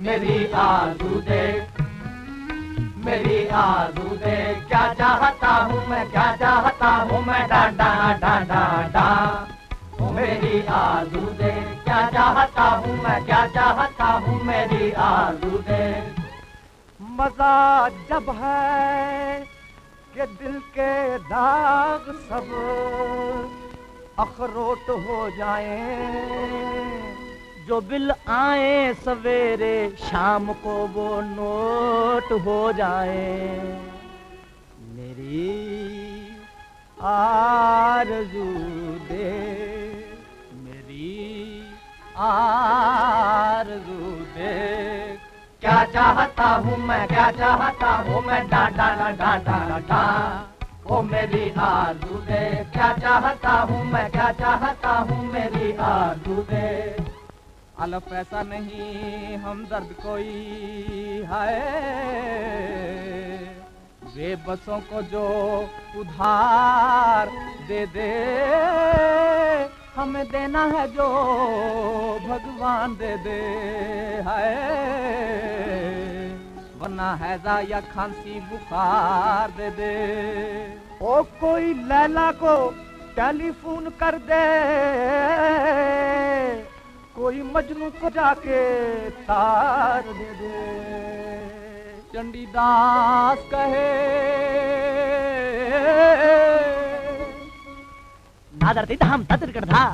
मेरी आरज़ू देख, मेरी आरज़ू देख, क्या चाहता हूँ मैं, क्या चाहता हूँ मैं, डा डा डा डा डा। ओ मेरी आरज़ू देख, क्या चाहता हूँ मैं, क्या चाहता हूँ, मेरी आरज़ू देख। मज़ा जब है कि दिल के दाग सब अखरोट हो जाएं, जो बिल आए सवेरे शाम को वो नोट हो जाए। मेरी आरज़ू दे, मेरी आरज़ू दे, क्या चाहता हूँ मैं, क्या चाहता हूँ मैं, डा डा डा डा डा डा। ओ मेरी आरज़ू दे, क्या चाहता हूँ मैं, क्या चाहता हूँ, मेरी आरज़ू दे। अल पैसा नहीं हमदर्द कोई है, बेबसों को जो उधार दे दे, हमें देना है जो भगवान दे दे है, वरना हैजा या खांसी बुखार दे दे। ओ कोई लैला को टेलीफोन कर दे, कोई मजनू को जाके तार दे दे। चंडीदास कहे नादरती धाम तदरगढ़ा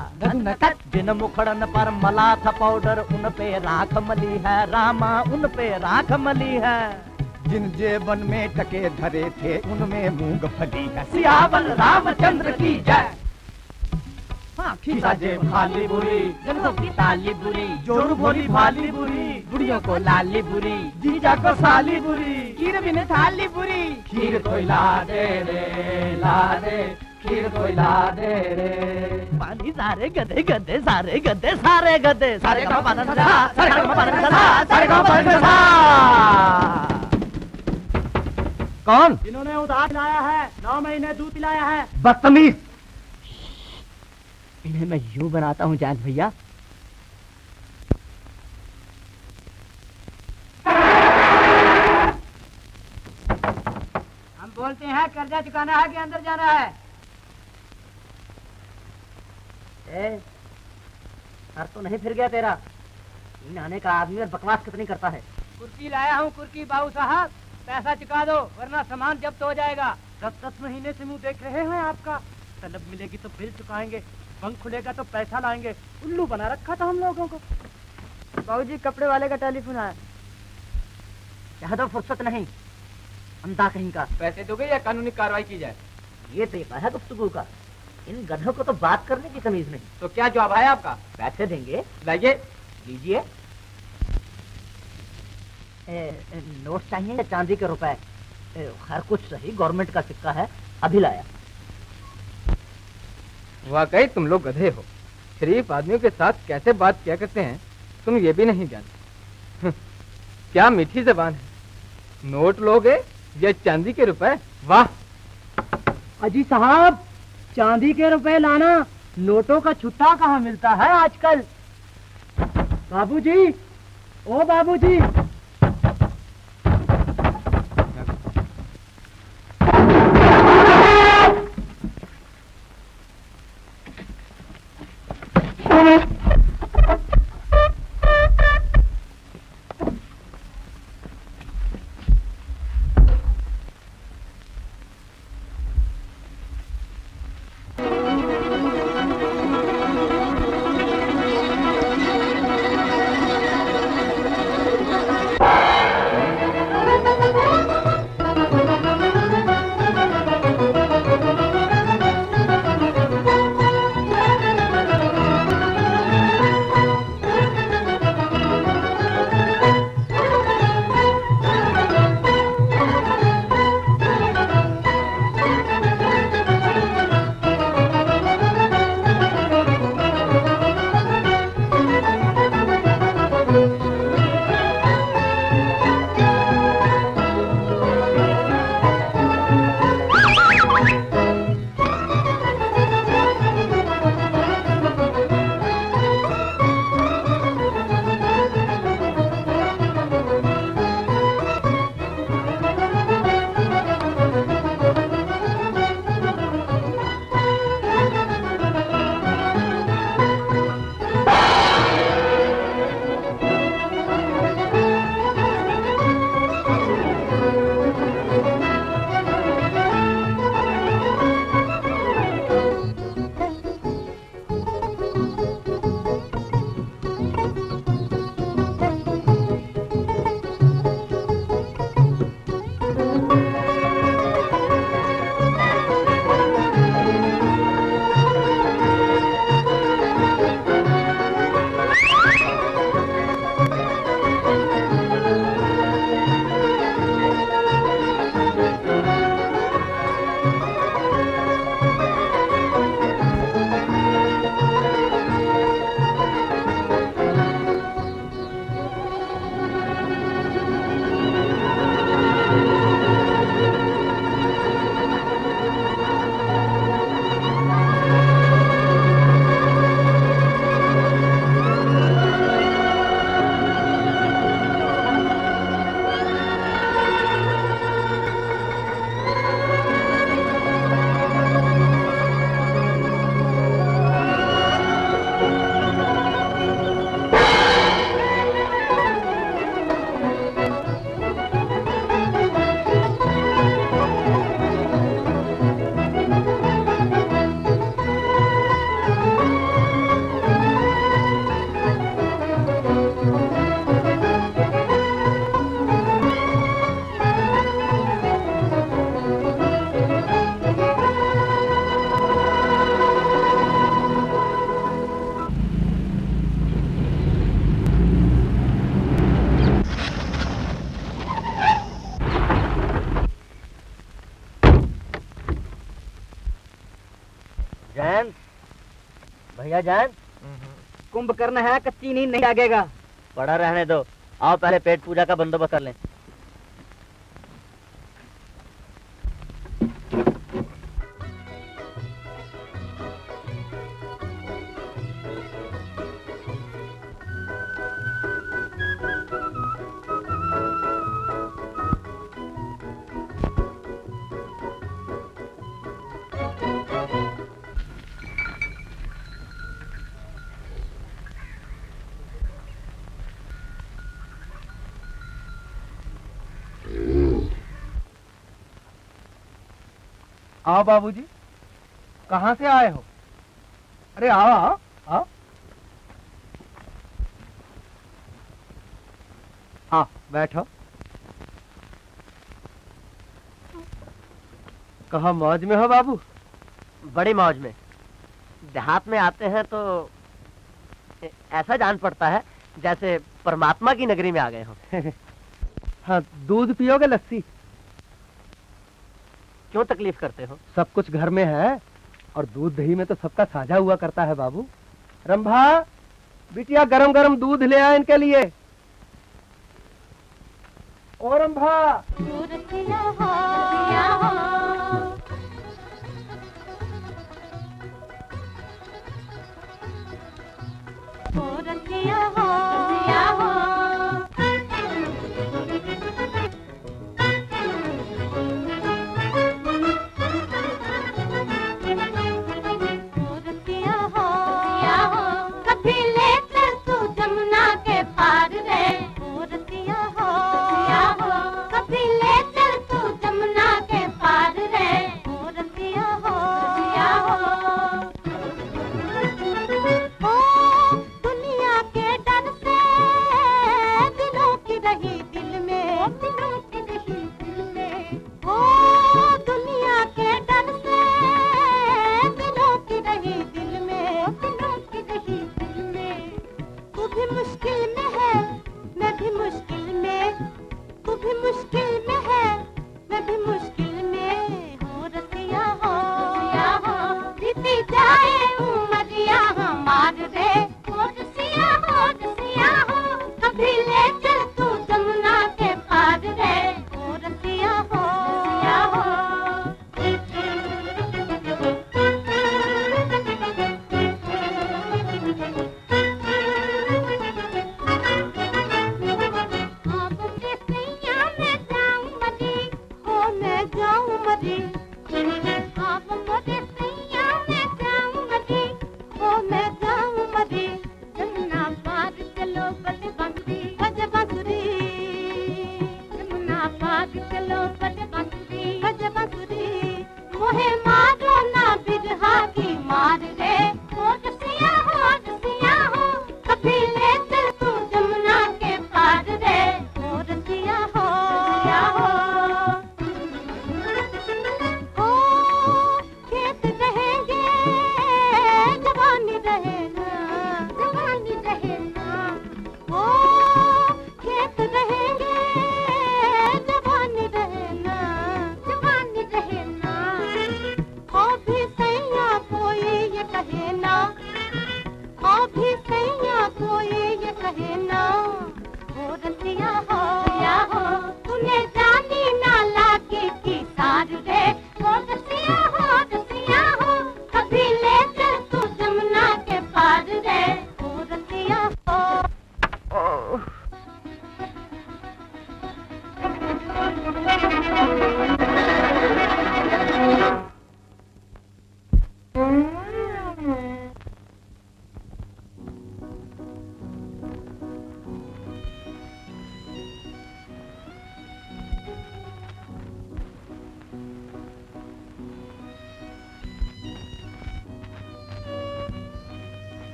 जिन मुखड़न पर मला था पाउडर, उन पे राख मली है रामा, उन पे राख मली है। जिन जेबन में टके धरे थे उनमें मूंगफली है। सियावन रामचंद्र की जय। खीसा जेब खाली बुरी, जनों की ताली बुरी, जोरू भोली भाली बुरी, बुढ़ियों को लाली बुरी, जीजा को साली बुरी, खीर बिन थाली बुरी। खीर कोई ला दे रे, ला दे, खीर कोई ला दे रे। पानी सारे गधे गधे, सारे गधे सारे गधे, सारे का पानी सा, सारे का पानी सा, सारे का पानी सा। कौन? जिन्होंने उधार लाया है, 9 महीने दूध पिलाया है। बदतमीज। इन्हें मैं यूं बनाता हूँ जान भैया। हम बोलते हैं कर्जा चुकाना है कि अंदर जाना है। सर तो नहीं फिर गया तेरा? इन आने का आदमी और बकवास कितनी करता है। कुर्की लाया हूँ, कुर्की बाबू साहब, पैसा चुका दो वरना सामान जब्त हो जाएगा। 10 महीने से मुंह देख रहे हैं आपका। तलब मिलेगी तो बिल चुकाएंगे, बंक खुलेगा तो पैसा लाएंगे। उल्लू बना रखा था हम लोगों को। बाबूजी कपड़े वाले का टेलीफोन आया। यहाँ तो फुर्सत नहीं, अंधा कहीं का। पैसे दोगे या कानूनी कार्रवाई की जाए? ये तरीका है गुफ्तगू का। इन गधों को तो बात करने की तमीज नहीं। तो क्या जवाब है आपका? पैसे देंगे। लाइए। लीजिए। नोट चाहिए या चांदी के रुपए? खैर कुछ सही, गवर्नमेंट का सिक्का है, अभी लाया। वाकई तुम लोग गधे हो। शरीफ आदमियों के साथ कैसे बात किया करते हैं तुम ये भी नहीं जानते। क्या मीठी जबान है। नोट लोगे या चांदी के रुपए? वाह। अजी साहब, चांदी के रुपए लाना, नोटों का छुट्टा कहाँ मिलता है आजकल। बाबूजी, ओ बाबूजी। जैन, भैया जैन, कुंभकर्ण है, कच्ची नींद नहीं जागेगा। पड़ा रहने दो, आओ पहले पेट पूजा का बंदोबस्त कर लें। आओ बाबूजी, कहाँ से आए हो? अरे आओ आओ आओ। हाँ बैठो। कहाँ मौज में हो बाबू? बड़ी मौज में। देहात में आते हैं तो ऐसा जान पड़ता है जैसे परमात्मा की नगरी में आ गए हो। हाँ, दूध पियोगे लस्सी? क्यों तकलीफ करते हो? सब कुछ घर में है और दूध दही में तो सबका साझा हुआ करता है बाबू। रंभा, बिटिया गरम गरम दूध ले आ इनके लिए। ओ रंभा।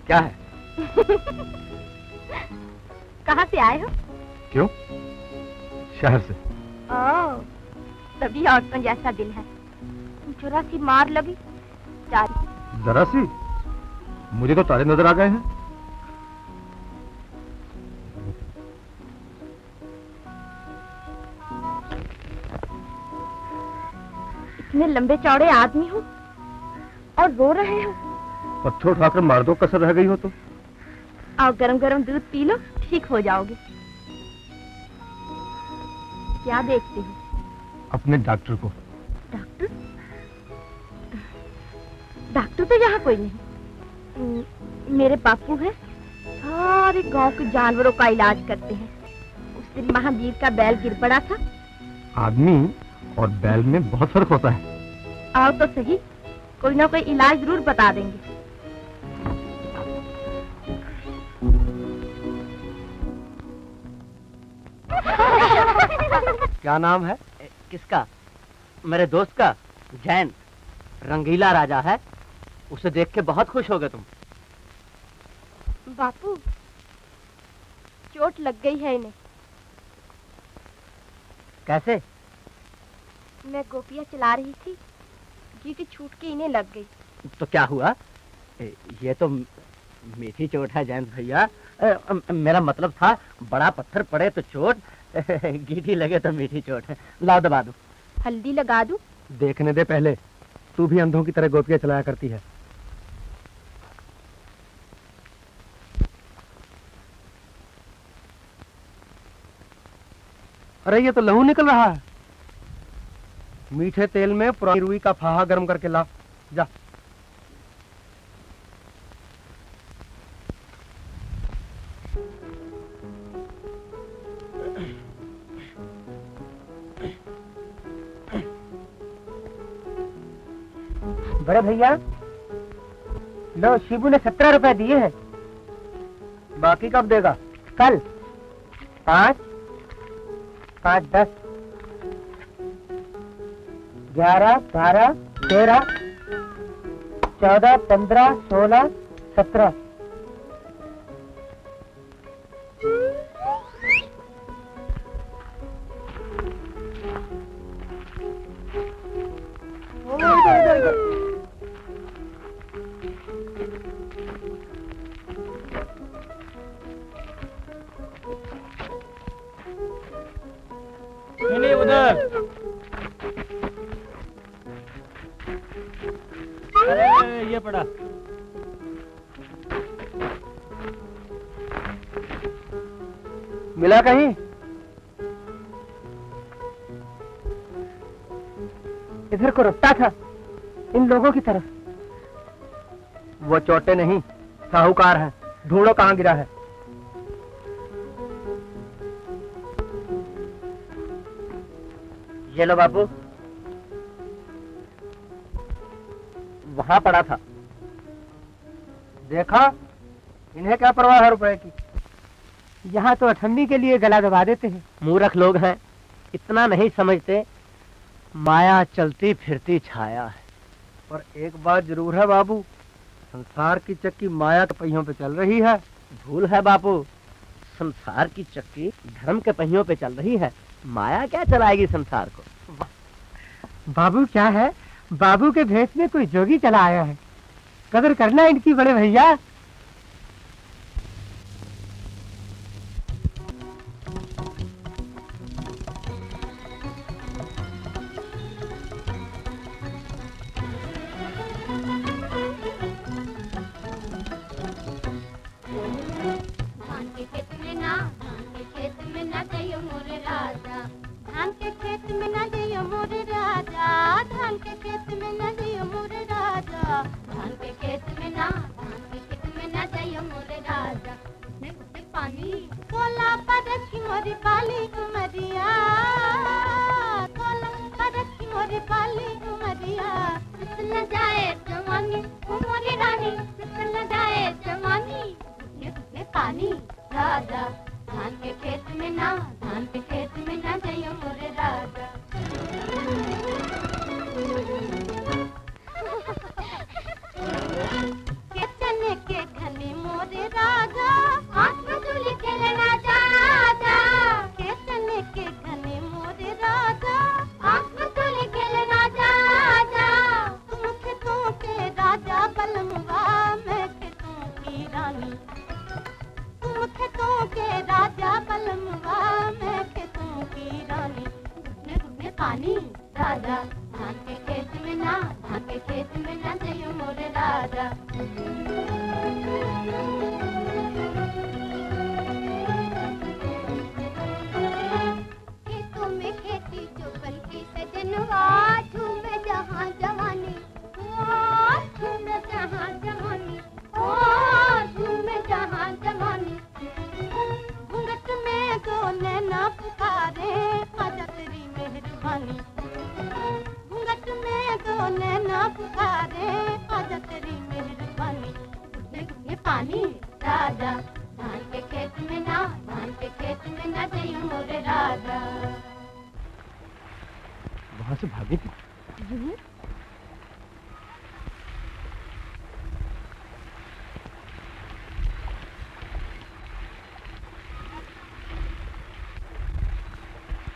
क्या है? कहाँ से आए हो? क्यों? शहर से। ओह, तभी औरतों जैसा दिल है। जरा सी मार लगी तारी। जरा सी? मुझे तो तारे नजर आ गए हैं। इतने लंबे चौड़े आदमी हो और रो रहे हो। पत्थर उठाकर मार दो, कसर रह गई हो तो। आओ गरम गरम दूध पी लो, ठीक हो जाओगे। क्या देखते हो? अपने डॉक्टर को। डॉक्टर? डॉक्टर तो यहाँ कोई नहीं। मेरे बापू है, सारे गांव के जानवरों का इलाज करते हैं। उस दिन महावीर का बैल गिर पड़ा था। आदमी और बैल में बहुत फर्क होता है। आओ तो सही, कोई ना कोई इलाज जरूर बता देंगे। क्या नाम है? किसका? मेरे दोस्त का। जैन, रंगीला राजा है। उसे देख के बहुत खुश हो गए तुम। बापू, चोट लग गई है इन्हें। कैसे? मैं गोपियां चला रही थी, जीटी छूट के इन्हें लग गई। तो क्या हुआ? ये तो मीठी चोट है जैन भैया। मेरा मतलब था बड़ा पत्थर पड़े तो चोट, गीठी लगे तो मीठी चोट है। लाओ दबा दो। हल्दी लगा दूं? देखने दे पहले, तू भी अंधों की तरह गोपियां चलाया करती है। अरे ये तो लहू निकल रहा है। मीठे तेल में पुरानी रुई का फाहा गर्म करके ला, जा। बड़े भैया, लो शिबू ने 17 रुपए दिए हैं। बाकी कब देगा? कल। 5, 5, 10, 11, 12, 13, 14, 15, 16, 17। नहीं उधर। अरे ये पड़ा। मिला कहीं? इधर को रुकता था, इन लोगों की तरफ। वो चोटे नहीं, साहूकार है। ढूंढो कहाँ गिरा है। ये लो बापू, वहां पड़ा था। देखा, इन्हें क्या परवाह है रुपए की। यहाँ तो अठन्नी के लिए गला दबा देते हैं। मूर्ख लोग हैं, इतना नहीं समझते। माया चलती फिरती छाया है। पर एक बात जरूर है बाबू, संसार की चक्की माया के पहियों पे चल रही है। भूल है बापू, संसार की चक्की धर्म के पहियों पे चल रही है। माया क्या चलाएगी संसार को? बाबू क्या है, बाबू के भेष में कोई जोगी चला आया है। कदर करना इनकी बड़े भैया। धान के खेत में ना, धान के खेत में ना जइयो मोरे राजा। खेतों में खेती चौपन की सजनवा, झूमे जहाँ जवानी, झूमे जहाँ जवानी, झूमे जहाँ जवानी। घूंघट में दो नैना पुकारे, आजा तेरी मेहरबानी। घूंघट में दो नैना पुकारे, आजा तेरी मेहरबानी। घुटने घुटने पानी राजा, धान के खेत में ना, धान के खेत में ना जइयो मोरे राजा। वहाँ से भागी थी?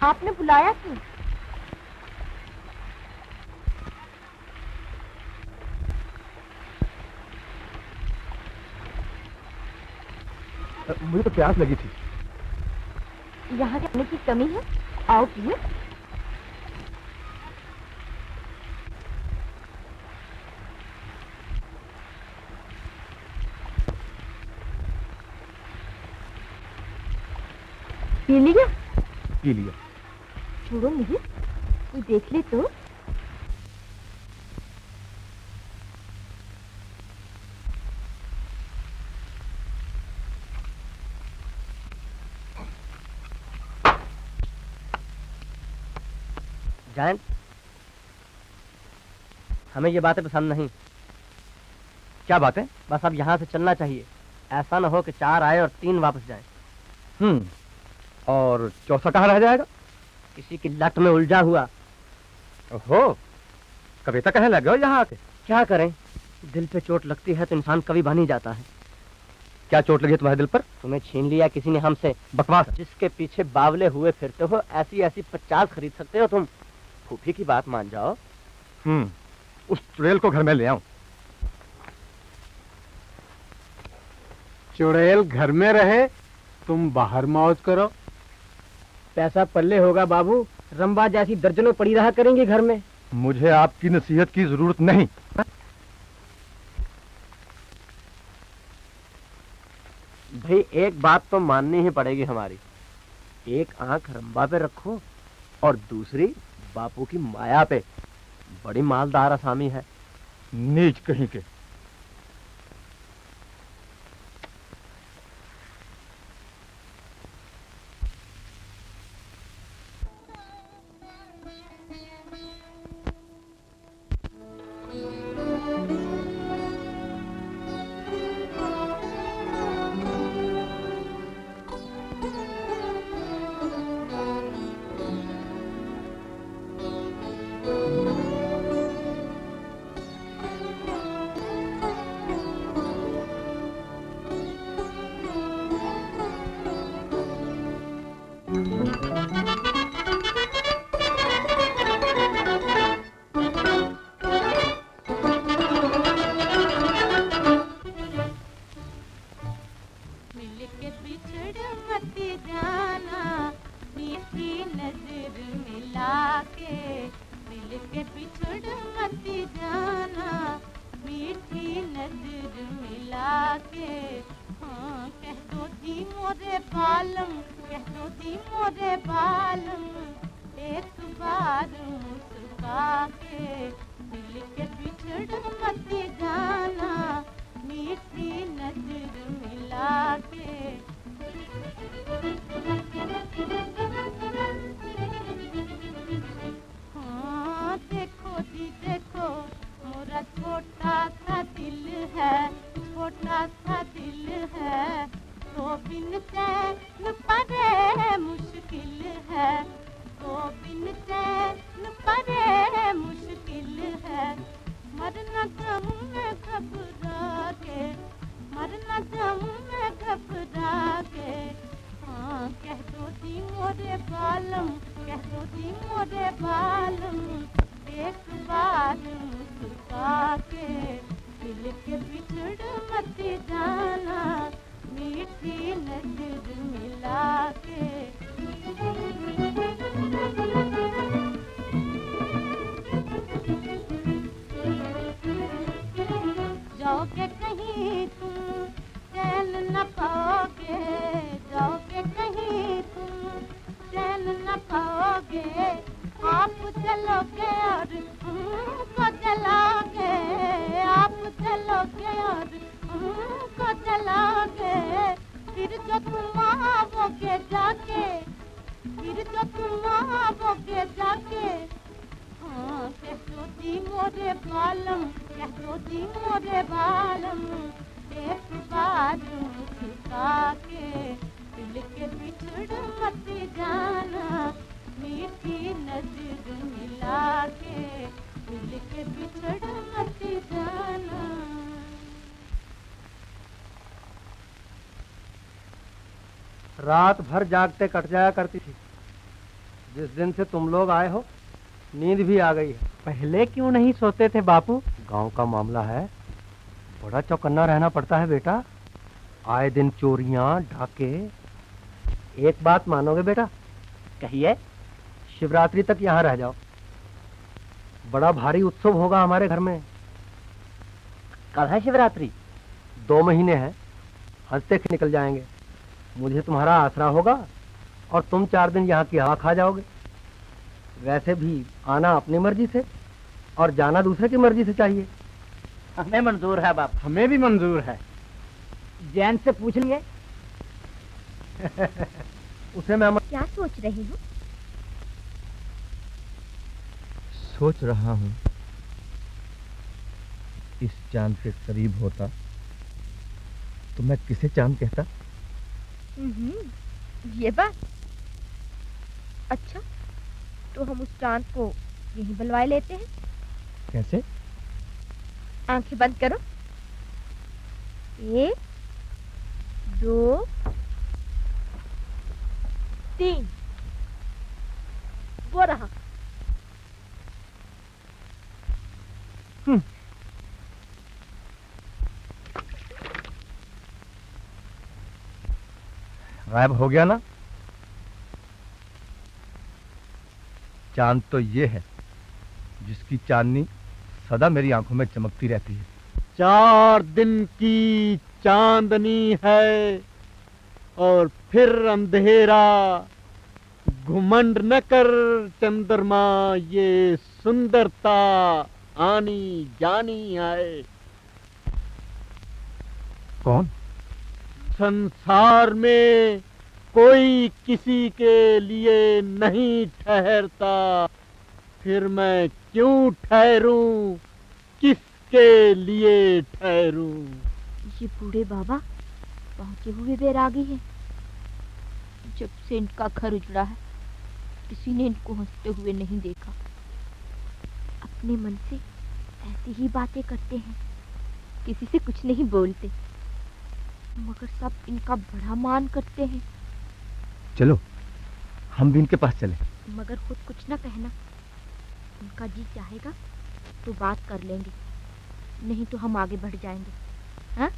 आपने बुलाया क्यों? मुझे तो प्यास लगी थी। यहाँ खाने की कमी है, आओ पिए। पी लिया? पी लिया। छोड़ो मुझे, कोई देख ले तो। जायंट, हमें ये बातें पसंद नहीं। क्या बात है? बस अब यहाँ से चलना चाहिए। ऐसा न हो कि 4 आए और 3 वापस जाएं। और चौथा कहाँ रह जाएगा? किसी की लट में उलझा हुआ। ओहो, कविता कहने लगे हो यहाँ आके? क्या करें, दिल पे चोट लगती है तो इंसान कभी बन ही जाता है। क्या चोट लगी तुम्हारे दिल पर? तुम्हें छीन लिया किसी ने हमसे। बकवास। जिसके पीछे बावले हुए फिरते हो, ऐसी ऐसी 50 खरीद सकते हो तुम। फूफी की बात मान जाओ। उस चुड़ैल को घर में ले आऊं। चुड़ैल घर में रहे, तुम बाहर मौज करो। पैसा पल्ले होगा बाबू, रंबा जैसी दर्जनों पड़ी रहा करेंगी घर में। मुझे आपकी नसीहत की जरूरत नहीं। भाई एक बात तो माननी ही पड़ेगी हमारी। एक आंख रंबा पे रखो और दूसरी बापू की माया पे। बड़ी मालदार असामी है। नीच कहीं के। तुम आओगे जाके, फिर जो तुम आओगे जाके, हाँ कह दो जी मोरे बालम, कह दो जी मोरे बालम, एक बार झुका के दिल के बिछड़ मत जाना, मीठी नजर मिला के दिल के बिछड़ मत जाना। रात भर जागते कट जाया करती थी। जिस दिन से तुम लोग आए हो नींद भी आ गई है। पहले क्यों नहीं सोते थे बापू? गांव का मामला है, बड़ा चौकन्ना रहना पड़ता है बेटा। आए दिन चोरियां ढाके। एक बात मानोगे बेटा? कहिए। शिवरात्रि तक यहाँ रह जाओ, बड़ा भारी उत्सव होगा हमारे घर में। कल है शिवरात्रि? 2 महीने हैं, हंसते निकल जाएंगे। मुझे तुम्हारा आसरा होगा और तुम 4 दिन यहाँ की हवा खा जाओगे। वैसे भी आना अपनी मर्जी से और जाना दूसरे की मर्जी से चाहिए। हमें मंजूर है बाप। हमें भी मंजूर है। जैन से पूछ लेंगे। उसे मैं क्या सोच रही हो? सोच रहा हूँ इस चांद के करीब होता तो मैं किसे चांद कहता? ये बात। अच्छा तो हम उस चांद को यहीं बुलवा लेते हैं। कैसे? आंखें बंद करो। 1 2 3 वो रहा। गायब हो गया ना? चांद तो ये है जिसकी चांदनी सदा मेरी आंखों में चमकती रहती है। 4 दिन की चांदनी है और फिर अंधेरा। घुमंड न कर चंद्रमा, ये सुंदरता आनी जानी है। कौन? संसार में कोई किसी के लिए नहीं ठहरता, फिर मैं क्यों ठहरूं, किसके लिए ठहरूं? ये बूढ़े बाबा पहुंचे हुए बैरागी हैं। जब से इनका घर उजड़ा है किसी ने इनको हंसते हुए नहीं देखा। अपने मन से ऐसी ही बातें करते हैं, किसी से कुछ नहीं बोलते, मगर सब इनका बड़ा मान करते हैं। चलो हम भी इनके पास चले। मगर खुद कुछ ना कहना। उनका जी चाहेगा तो बात कर लेंगे, नहीं तो हम आगे बढ़ जाएंगे। हाँ?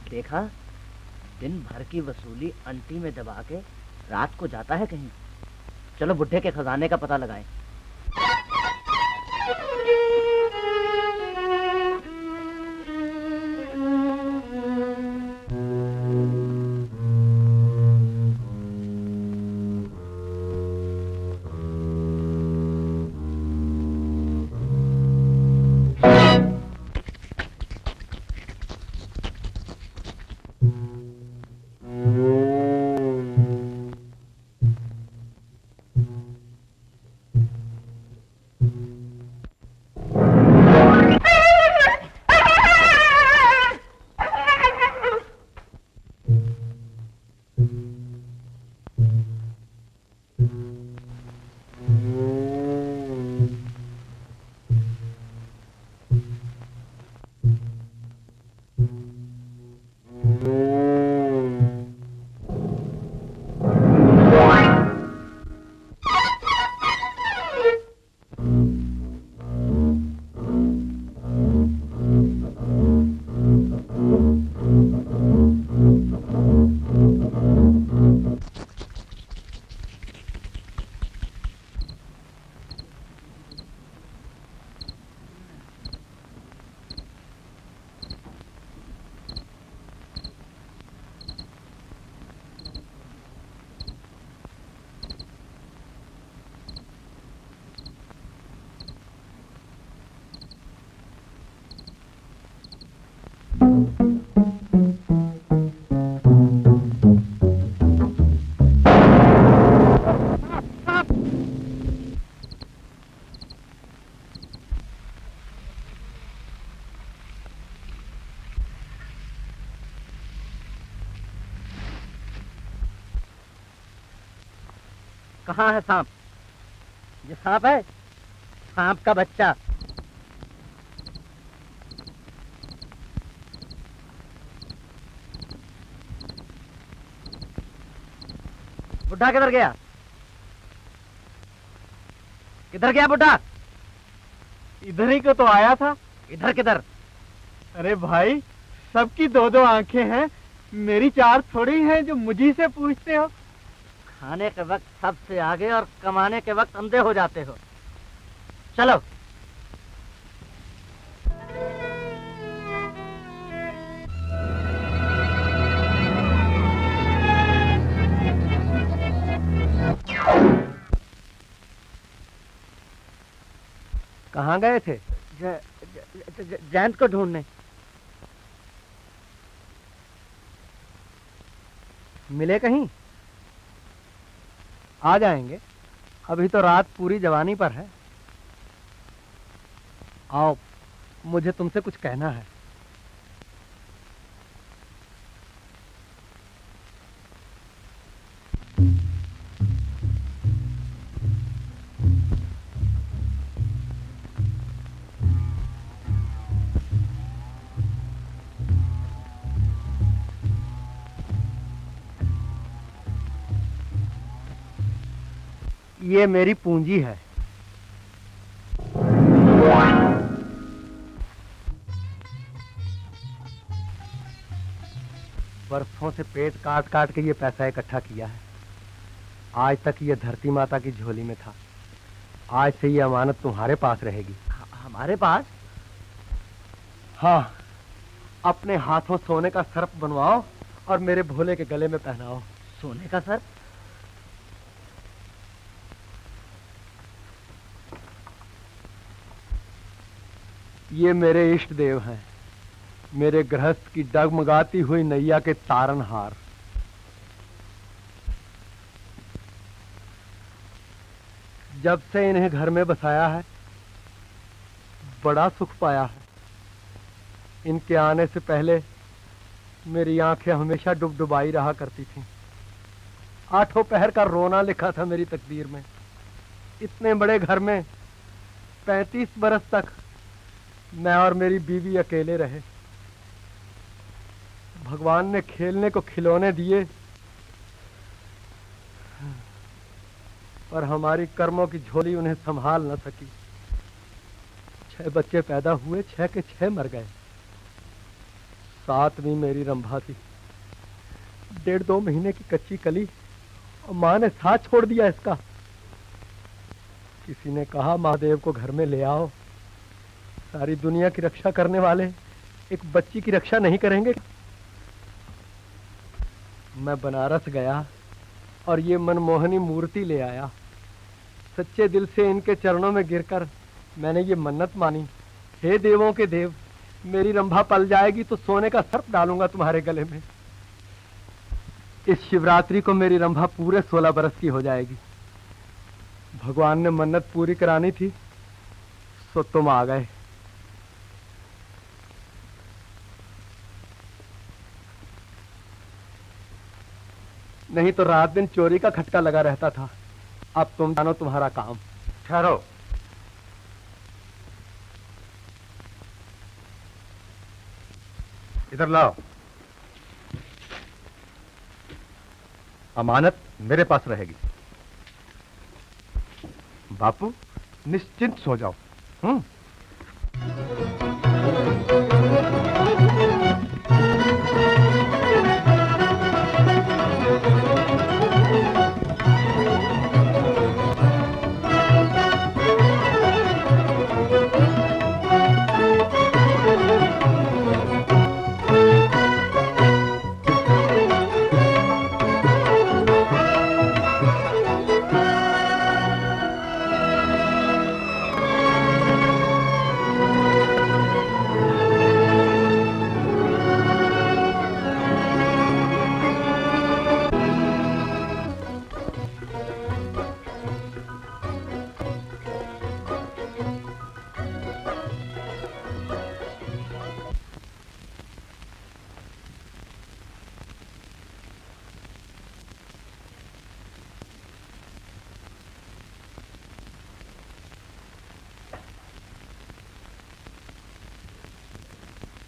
देखा, दिन भर की वसूली अंटी में दबा के रात को जाता है कहीं। चलो बुड्ढे के खजाने का पता लगाएं। कहाँ है सांप? ये सांप है? सांप का बच्चा। बुढ़ा किधर गया? किधर गया बुढ़ा? इधर ही को तो आया था। इधर किधर? अरे भाई, सबकी दो दो आंखें हैं, मेरी चार थोड़ी हैं जो मुझी से पूछते हो। खाने के वक्त सबसे आगे और कमाने के वक्त अंधे हो जाते हो। चलो। कहाँ गए थे? जयंत को ढूंढने। मिले कहीं? आ जाएंगे, अभी तो रात पूरी जवानी पर है। आओ, मुझे तुमसे कुछ कहना है। ये मेरी पूंजी है। बरसों से पेट काट काट के ये पैसा इकट्ठा किया है। आज तक ये धरती माता की झोली में था। आज से ये अमानत तुम्हारे पास रहेगी। हमारे पास? हाँ, अपने हाथों सोने का सर्प बनवाओ और मेरे भोले के गले में पहनाओ। सोने का सर्प? ये मेरे इष्ट देव हैं, मेरे गृहस्थ की डगमगाती हुई नैया के तारनहार। जब से इन्हें घर में बसाया है, बड़ा सुख पाया है। इनके आने से पहले मेरी आंखें हमेशा डुबडुबाई रहा करती थीं। आठों पहर का रोना लिखा था मेरी तकदीर में। इतने बड़े घर में 35 बरस तक मैं और मेरी बीवी अकेले रहे। भगवान ने खेलने को खिलौने दिए, पर हमारी कर्मों की झोली उन्हें संभाल न सकी। 6 बच्चे पैदा हुए, 6 के 6 मर गए। 7वीं मेरी रंभा थी। 1.5-2 महीने की कच्ची कली, और माँ ने साथ छोड़ दिया इसका। किसी ने कहा महादेव को घर में ले आओ। सारी दुनिया की रक्षा करने वाले एक बच्ची की रक्षा नहीं करेंगे। मैं बनारस गया और ये मनमोहनी मूर्ति ले आया। सच्चे दिल से इनके चरणों में गिरकर मैंने ये मन्नत मानी, हे देवों के देव, मेरी रंभा पल जाएगी तो सोने का सर्प डालूंगा तुम्हारे गले में। इस शिवरात्रि को मेरी रंभा पूरे 16 बरस की हो जाएगी। भगवान ने मन्नत पूरी करानी थी, सो तुम आ गए। नहीं तो रात दिन चोरी का खटका लगा रहता था। अब तुम जानो तुम्हारा काम। ठहरो। इधर लाओ। अमानत मेरे पास रहेगी। बापू, निश्चिंत सो जाओ।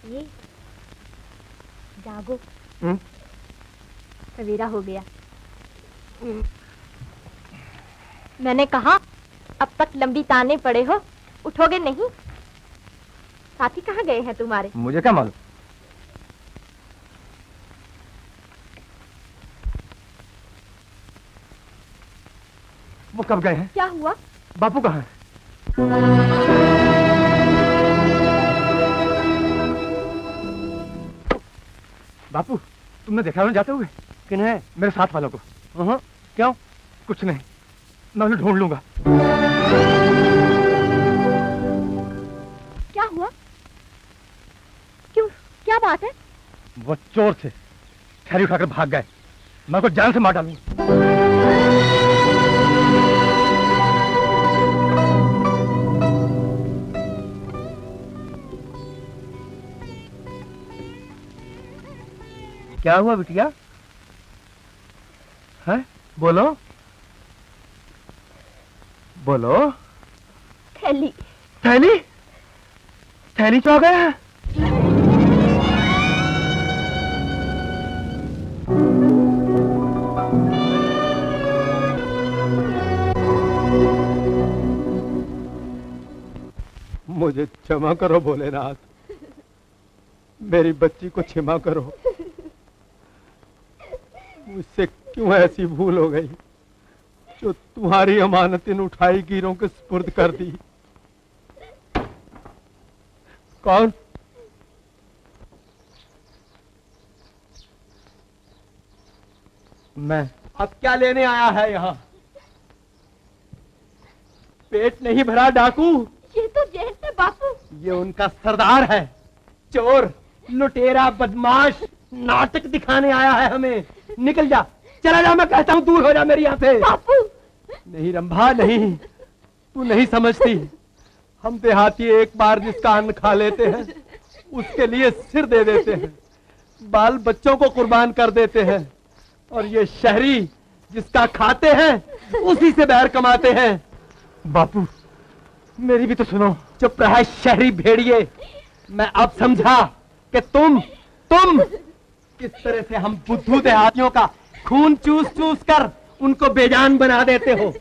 ये जागो, हम्म? सवेरा हो गया। मैंने कहा अब तक लंबी ताने पड़े हो, उठोगे नहीं? साथी कहाँ गए हैं तुम्हारे? मुझे क्या मालूम। वो कब गए हैं? क्या हुआ? बापू कहाँ है? बापू, तुमने देखा उन्हें जाते हुए? किन्हें? मेरे साथ वालों को। क्यों? कुछ नहीं, मैं उन्हें ढूंढ लूंगा। क्या हुआ? क्यों, क्या बात है? वो चोर थे, थैली उठाकर भाग गए। मैं उनको जान से मार डालूंगा। क्या हुआ बिटिया? है? बोलो बोलो। थैली। थैली? थैली तो आ गया है। मुझे क्षमा करो भोलेनाथ, मेरी बच्ची को क्षमा करो। मुझसे क्यों ऐसी भूल हो गई जो तुम्हारी अमानत इन उठाई गिरों के सुपुर्द कर दी। कौन? मैं। अब क्या लेने आया है यहाँ? पेट नहीं भरा डाकू? ये तो जेठ है बापू। ये उनका सरदार है, चोर, लुटेरा, बदमाश, नाटक दिखाने आया है हमें। निकल जा, चला जा, मैं कहता हूँ, दूर हो जा मेरे यहाँ से। बापू। नहीं रंभा, नहीं, तू नहीं समझती। हम देहाती एक बार जिसका अन्न खा लेते हैं उसके लिए सिर दे देते हैं, बाल बच्चों को कुर्बान कर देते हैं, और ये शहरी जिसका खाते हैं उसी से बैर कमाते हैं। बापू, मेरी भी तो सुनो। चुप रहा शहरी भेड़िए। मैं अब समझा कि तुम किस तरह से हम बुद्धू देहातियों का खून चूस चूस कर उनको बेजान बना देते हो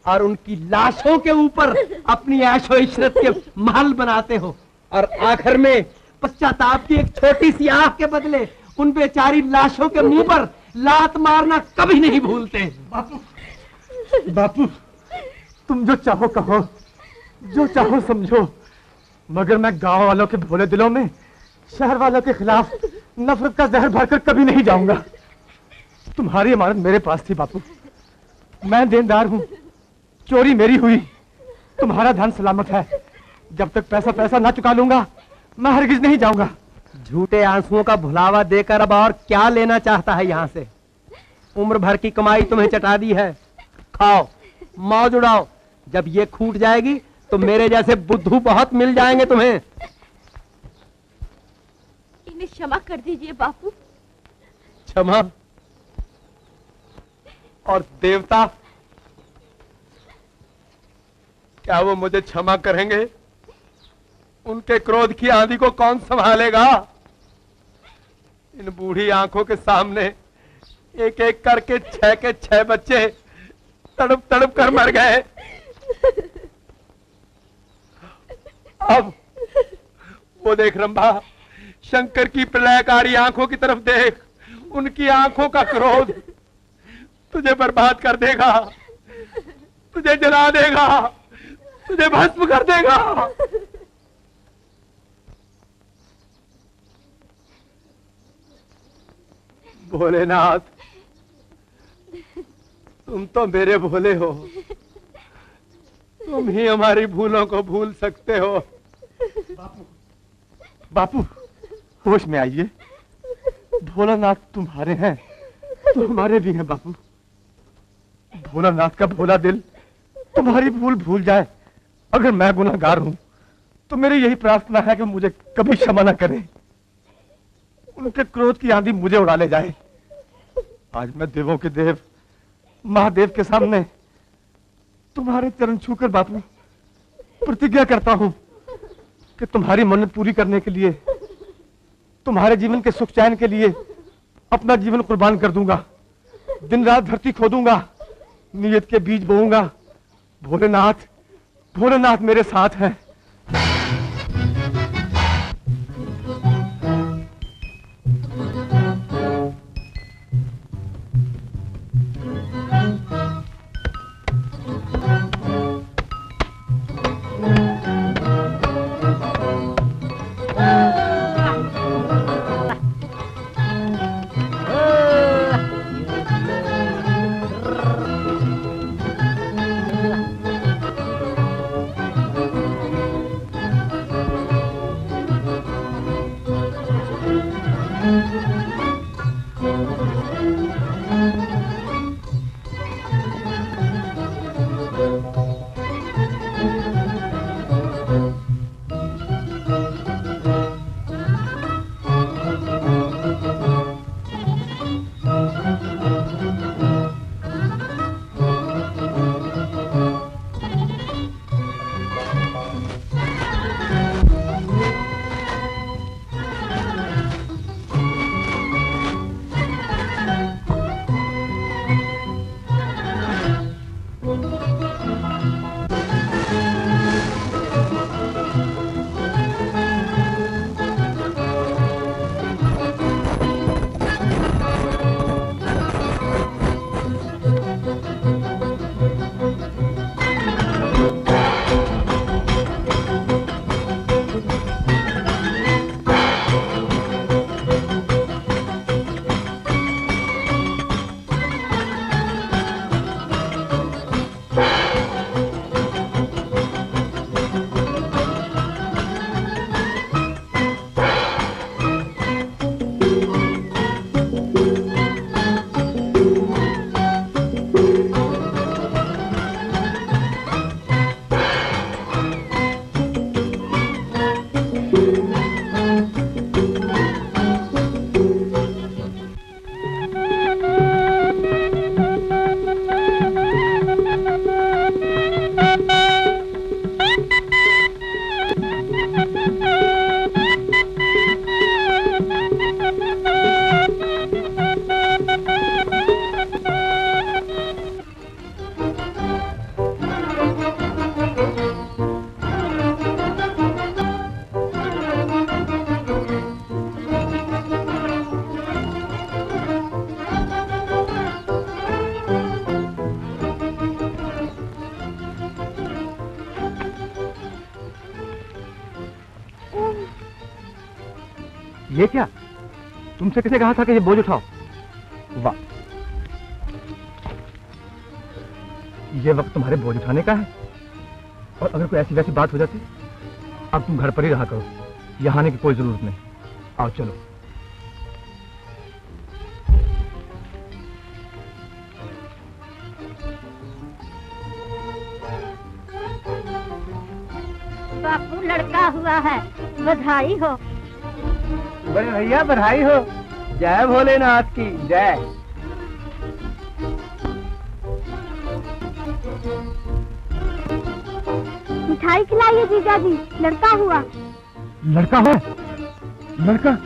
और उनकी लाशों के ऊपर अपनी ऐशो इशरत के महल बनाते हो, और आखिर में पश्चाताप की एक छोटी सी आंख के बदले उन बेचारी लाशों के मुंह पर लात मारना कभी नहीं भूलते। बापू, तुम जो चाहो कहो, जो चाहो समझो, मगर मैं गांव वालों के भोले दिलों में शहर वालों के खिलाफ नफरत का जहर भरकर कभी नहीं जाऊंगा। तुम्हारी अमानत मेरे पास थी बापू, मैं देनदार हूँ, चोरी मेरी हुई, तुम्हारा धन सलामत है। जब तक पैसा ना चुका लूंगा मैं हरगिज नहीं जाऊंगा। झूठे आंसुओं का भुलावा देकर अब और क्या लेना चाहता है यहाँ से? उम्र भर की कमाई तुम्हें चटा दी है, खाओ मौज उड़ाओ। जब ये खूट जाएगी तो मेरे जैसे बुद्धू बहुत मिल जाएंगे तुम्हें। इन्हें क्षमा कर दीजिए बापू। क्षमा? और देवता, क्या वो मुझे क्षमा करेंगे? उनके क्रोध की आंधी को कौन संभालेगा? इन बूढ़ी आंखों के सामने एक एक करके 6 के 6 बच्चे तड़प तड़प कर मर गए। अब वो देख रंभा, शंकर की प्रलयकारी आंखों की तरफ देख। उनकी आंखों का क्रोध तुझे बर्बाद कर देगा, तुझे जला देगा, तुझे भस्म कर देगा। भोलेनाथ, तुम तो मेरे भोले हो, तुम ही हमारी भूलों को भूल सकते हो। बापू, बापू, होश में आइए। भोलानाथ तुम्हारे हैं तो हमारे भी हैं बापू। भोलानाथ का भोला दिल तुम्हारी भूल भूल जाए। अगर मैं गुनहगार हूं तो मेरी यही प्रार्थना है कि मुझे कभी क्षमा न करें, उनके क्रोध की आंधी मुझे उड़ा ले जाए। आज मैं देवों के देव महादेव के सामने तुम्हारे चरण छूकर बापू प्रतिज्ञा करता हूं कि तुम्हारी मन्नत पूरी करने के लिए तुम्हारे जीवन के सुख चैन के लिए अपना जीवन कुर्बान कर दूंगा। दिन रात धरती खोदूंगा, नियत के बीज बोऊंगा। भोलेनाथ, भोलेनाथ मेरे साथ हैं। ये क्या? तुमसे किसे कहा था कि ये बोझ उठाओ? वाह, ये वक्त तुम्हारे बोझ उठाने का है। और अगर कोई ऐसी वैसी बात हो जाती, अब तुम घर पर ही रहा करो, यहाँ आने की कोई जरूरत नहीं। आओ चलो। बापू लड़का हुआ है, बधाई हो। बड़े भैया बधाई हो। जय भोलेनाथ की जय। मिठाई खिलाइए जीजा जी, लड़का हुआ। लड़का हुआ? लड़का?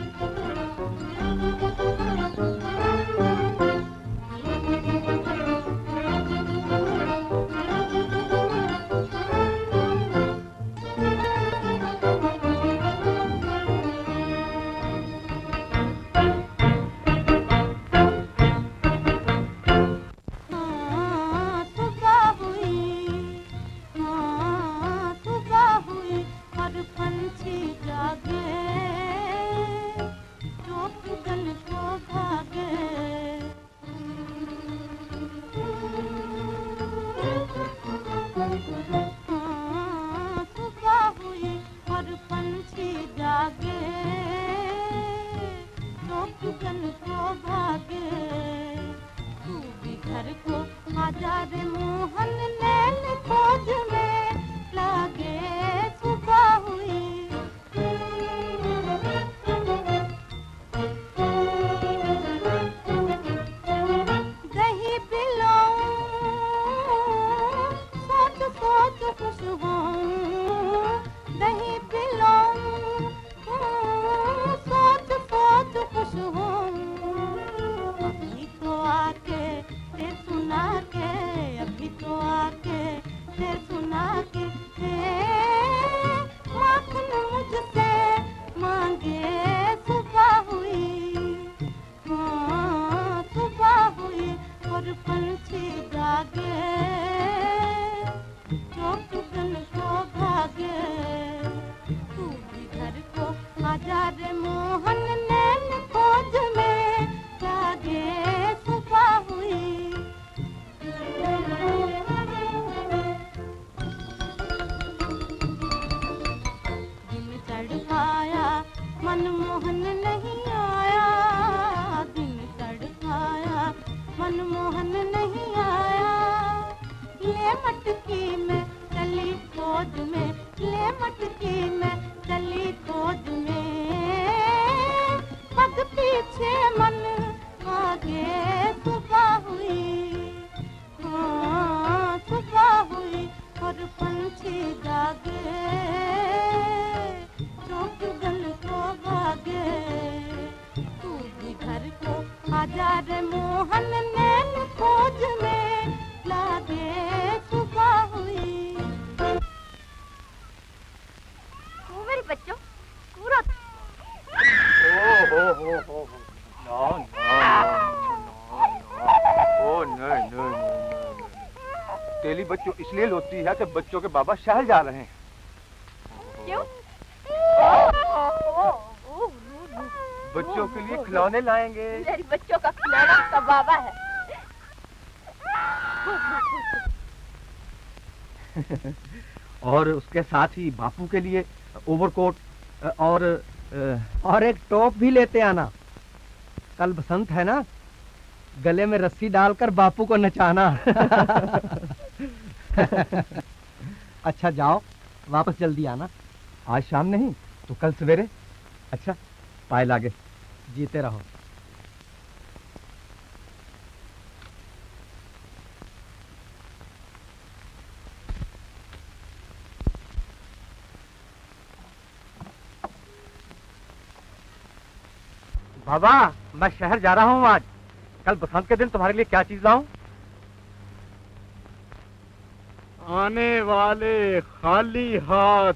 खुश हूँ। अभी तो आके ते सुना के, अभी तो आके ते सुना के, माखन मुझसे मांगे सुबह हुई, हाँ सुबह हुई और पंछी जागे, चौकन को भागे। तू भी घर को आजा रे मोहन, नैन खोज में जागे सुबह हुई। दिन चढ़ पाया मनमोहन नहीं आया, दिन चढ़ पाया मनमोहन नहीं आया। ले मटकी में चली खोज में, ले मटकी में चली खोज में, पग पीछे मन आगे सुबह हुई, हाँ सुबह हुई और पंछी जागे, चौकन को भागे। तू भी घर को आजा रे मोहन, नैन खोज में लागे सुबह हुई। मेरे बच्चों पूरा तेली बच्चों इसलिए लोती है कि बच्चों के बाबा शहर जा रहे हैं। क्यों? बच्चों के लिए खिलौने लाएंगे। मेरे बच्चों का खिलौना उसका बाबा है। और उसके साथ ही बापू के लिए ओवरकोट और एक टॉप भी लेते आना। कल बसंत है ना, गले में रस्सी डालकर बापू को नचाना। अच्छा जाओ, वापस जल्दी आना। आज शाम नहीं तो कल सवेरे। अच्छा पाए लागे, जीते रहो। बाबा मैं शहर जा रहा हूँ आज। कल बसंत के दिन तुम्हारे लिए क्या चीज लाऊं? आने वाले खाली हाथ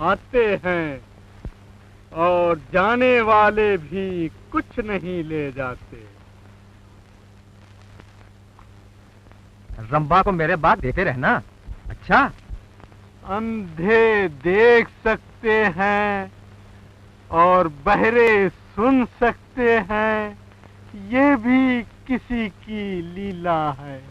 आते हैं और जाने वाले भी कुछ नहीं ले जाते। रंबा को मेरे बात देते रहना। अच्छा अंधे देख सकते हैं और बहरे सुन सकते हैं, ये भी किसी की लीला है।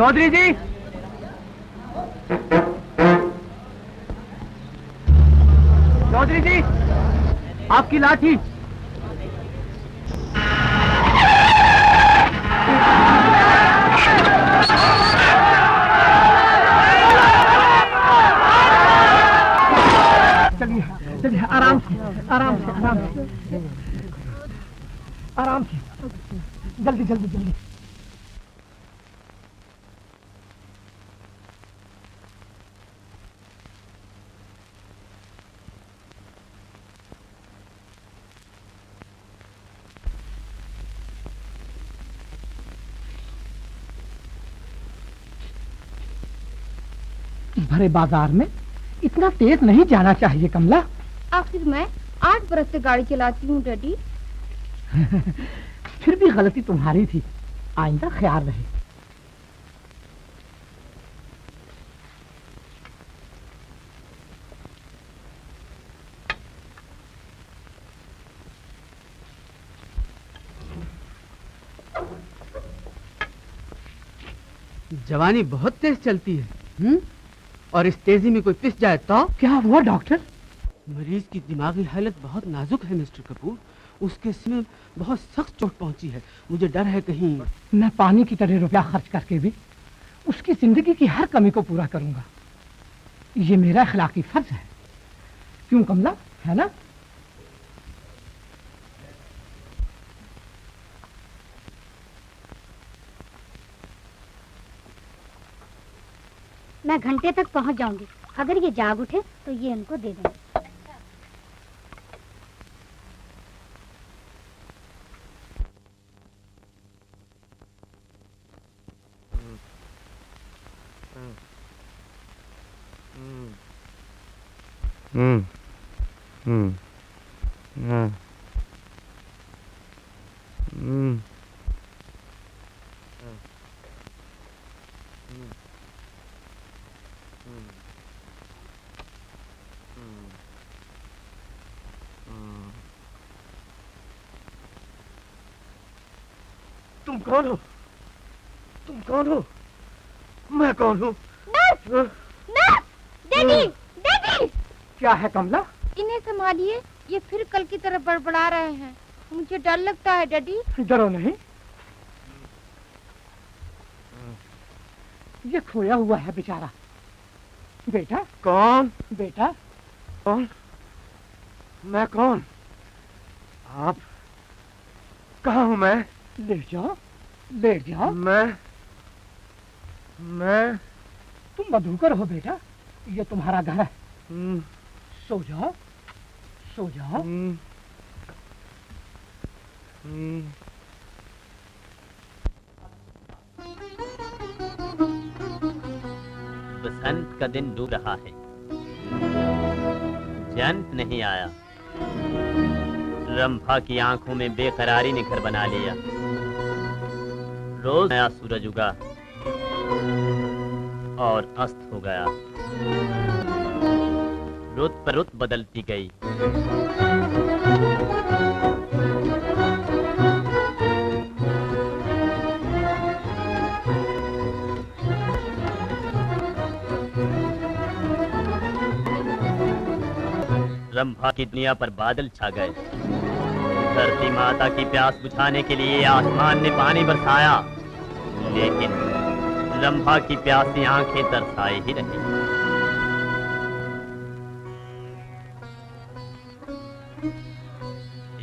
चौधरी जी, चौधरी जी, आपकी लाठी। चलिए चलिए, आराम से आराम से आराम से आराम से, जल्दी जल्दी जल्दी। इस भरे बाजार में इतना तेज नहीं जाना चाहिए कमला। आखिर मैं 8 बरस से गाड़ी चलाती हूँ डैडी। फिर भी गलती तुम्हारी थी, आइंदा ख्याल रहे। जवानी बहुत तेज चलती है। और इस तेजी में कोई पिस जाए तो? क्या हुआ डॉक्टर? मरीज की दिमागी हालत बहुत नाजुक है मिस्टर कपूर। उसके सिर में बहुत सख्त चोट पहुंची है। मुझे डर है कहीं। मैं पानी की तरह रुपया खर्च करके भी उसकी जिंदगी की हर कमी को पूरा करूंगा। ये मेरा अखलाकी फर्ज है। क्यों कमला, है ना? मैं घंटे तक पहुंच जाऊंगी। अगर ये जाग उठे तो ये उनको दे देंगे। तुम कौन हो? तुम कौन हो? मैं कौन हूँ? Daddy, daddy! क्या है कमला? इन्हें संभालिए, ये फिर कल की तरह बड़बड़ा रहे हैं। मुझे डर लगता है डैडी। डरो नहीं, ये खोया हुआ है बेचारा। बेटा। कौन? बेटा। कौन? मैं कौन? आप? कहाँ हूँ मैं? लेट जाओ, लेट जाओ। मैं तुम मधुकर हो बेटा, ये तुम्हारा घर है। सो जाओ, सो जाओ। बसंत का दिन डूब रहा है, जयंत नहीं आया। रंभा की आंखों में बेकरारी ने घर बना लिया। रोज नया सूरज उगा और अस्त हो गया। रुत पर रुत बदलती गई। रंभा की दुनिया पर बादल छा गए। धरती माता की प्यास बुझाने के लिए आसमान ने पानी बरसाया, लेकिन रंभा की प्यासी आंखें तरसाए ही रही।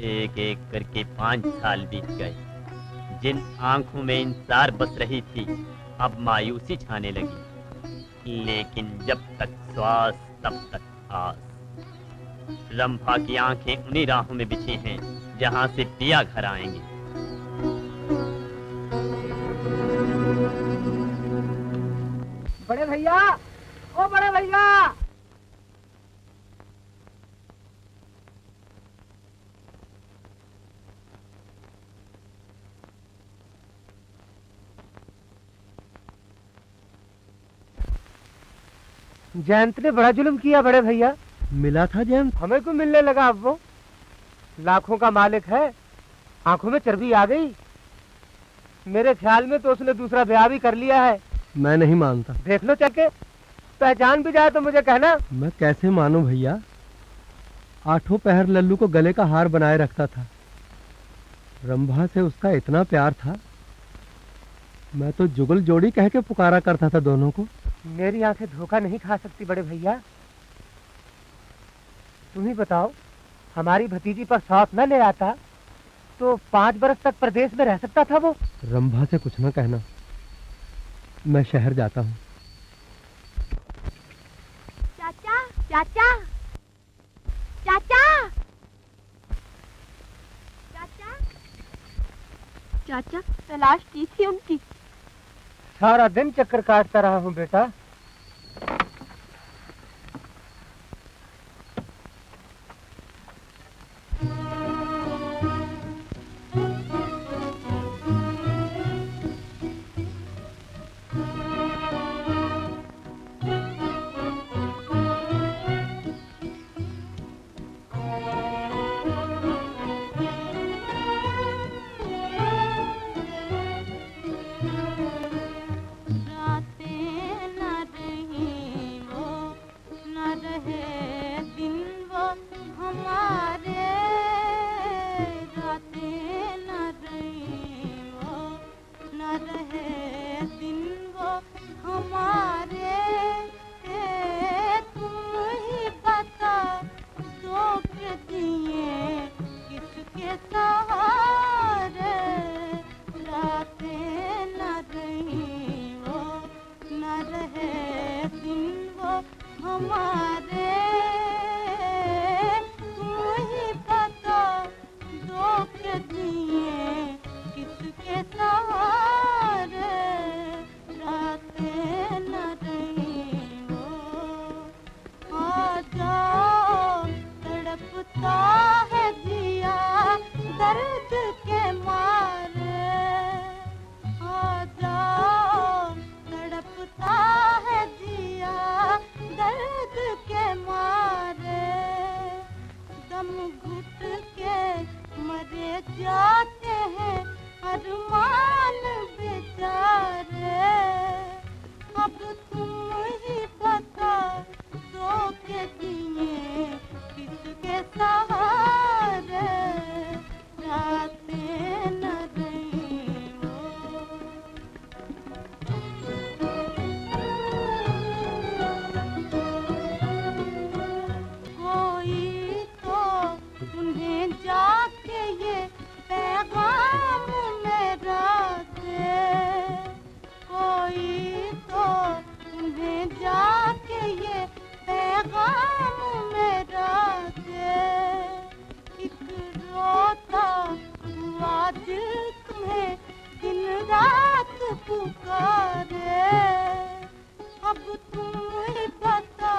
एक एक करके 5 साल बीत गए। जिन आंखों में इंतजार बस रही थी, अब मायूसी छाने लगी। लेकिन जब तक श्वास तब तक आस। रंभा की आंखें उन्हीं राहों में बिछी हैं जहां से पिया घर आएंगे। बड़े भैया, ओ बड़े भैया! जयंत ने बड़ा जुल्म किया बड़े भैया। मिला था जयंत? हमें क्यों मिलने लगा? अब वो लाखों का मालिक है, आंखों में चर्बी आ गई। मेरे ख्याल में तो उसने दूसरा ब्याह भी कर लिया है। मैं नहीं मानता। देख लो चल के, पहचान भी जाए तो मुझे कहना। मैं कैसे मानूं भैया? 8 पहर लल्लू को गले का हार बनाए रखता था। रंभा से उसका इतना प्यार था, मैं तो जुगल जोड़ी कह के पुकारा करता था दोनों को। मेरी आंखें धोखा नहीं खा सकती बड़े भैया। तुम ही बताओ, हमारी भतीजी पर साथ न ले आता तो 5 बरस तक प्रदेश में रह सकता था वो। रंभा से कुछ न कहना, मैं शहर जाता हूँ। चाचा, चाचा, चाचा, चाचा, चाचा, तलाश की थी उनकी। सारा दिन चक्कर काटता रहा हूँ बेटा। दिन वो हमारे, तुम ही बता दो के दिए किसके सहारे, रातें न रही वो। आ जाओ तड़पता है जिया दर्द के मारे, आ जाओ तड़पता है जिया दर्द के मारे, दम घुट के मरे जाते हैं अरमान बेचारे, अब तुम ही बता दो के दिए किसके सहारे, रातें न रही वो। कोई तो उन्हें जाके ये पैगाम मेरा दे, कोई तो उन्हें जाके ये पैगाम मेरा दे, एक रोता हुआ दिल तुम्हें दिन रात पुकारे, अब तुम ही बता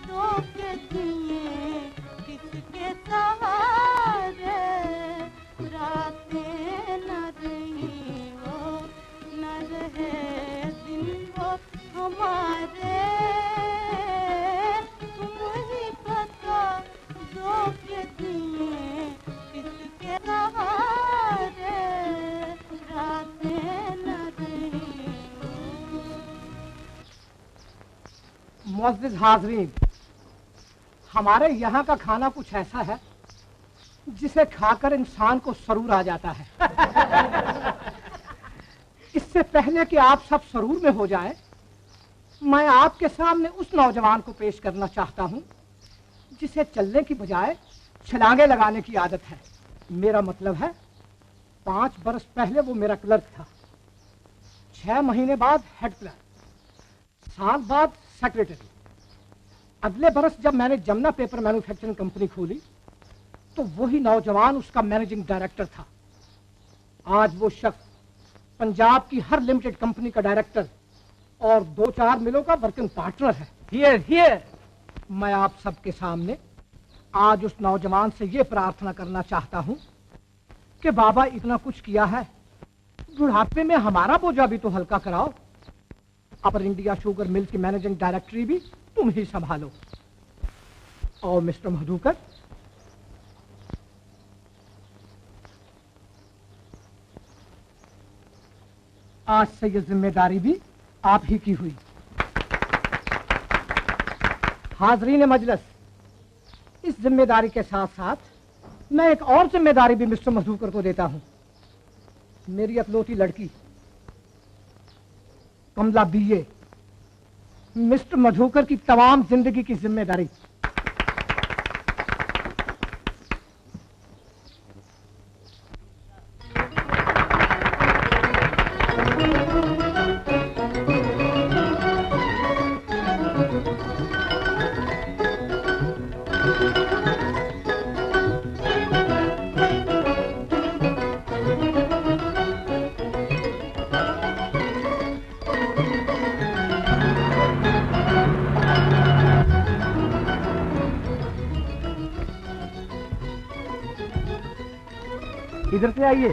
दो के दिए किसके सहारे, रातें न रही वो, न रहे दिन वो हमारे, तुम ही बता दो के दिए किसके सहारे, रातें न रही वो। मुअज़्ज़िज़ हाज़रीन, हमारे यहाँ का खाना कुछ ऐसा है जिसे खाकर इंसान को सरूर आ जाता है। इससे पहले कि आप सब सरूर में हो जाए, मैं आपके सामने उस नौजवान को पेश करना चाहता हूँ जिसे चलने की बजाय छलांगे लगाने की आदत है। मेरा मतलब है 5 बरस पहले वो मेरा क्लर्क था, 6 महीने बाद हेड क्लर्क, साल बाद सेक्रेटरी। अगले बरस जब मैंने जमुना पेपर मैन्युफैक्चरिंग कंपनी खोली तो वही नौजवान उसका मैनेजिंग डायरेक्टर था। आज वो शख्स पंजाब की हर लिमिटेड कंपनी का डायरेक्टर और 2-4 मिलों का वर्किंग पार्टनर है। Here here. मैं आप सबके सामने आज उस नौजवान से ये प्रार्थना करना चाहता हूँ कि बाबा इतना कुछ किया है, बुढ़ापे में हमारा बोझा भी तो हल्का कराओ। अपर इंडिया शुगर मिल की मैनेजिंग डायरेक्टरी भी तुम ही संभालो। और मिस्टर मधुकर, आज से ये जिम्मेदारी भी आप ही की हुई। हाजरीन मजलिस, इस जिम्मेदारी के साथ साथ मैं एक और जिम्मेदारी भी मिस्टर मधुकर को देता हूं। मेरी अकलौती लड़की कमला बीए मिस्टर मधुकर की तमाम जिंदगी की जिम्मेदारी। इधर से आइए।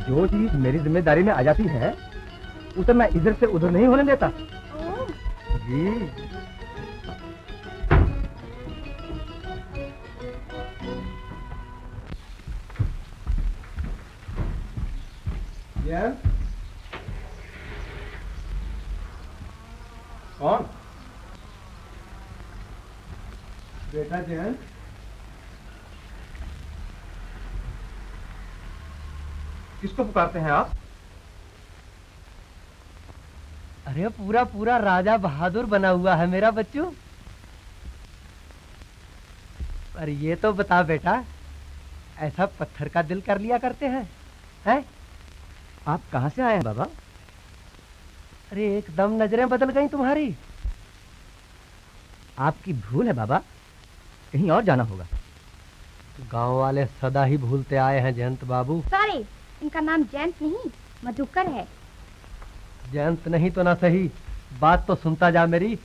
जो चीज मेरी जिम्मेदारी में आ जाती है उसे मैं इधर से उधर नहीं होने देता। जी कौन? बेटा जयंत, किसको पुकारते हैं आप? अरे पूरा पूरा राजा बहादुर बना हुआ है मेरा बच्चू। पर ये तो बता बेटा, ऐसा पत्थर का दिल कर लिया करते हैं? हैं? आप कहाँ से आए हैं बाबा? अरे एकदम नजरें बदल गई तुम्हारी। आपकी भूल है बाबा, कहीं और जाना होगा। गांव वाले सदा ही भूलते आए हैं जयंत बाबू। सॉरी, इनका नाम जयंत नहीं मधुकर है। जयंत नहीं तो ना सही, बात तो सुनता जा मेरी।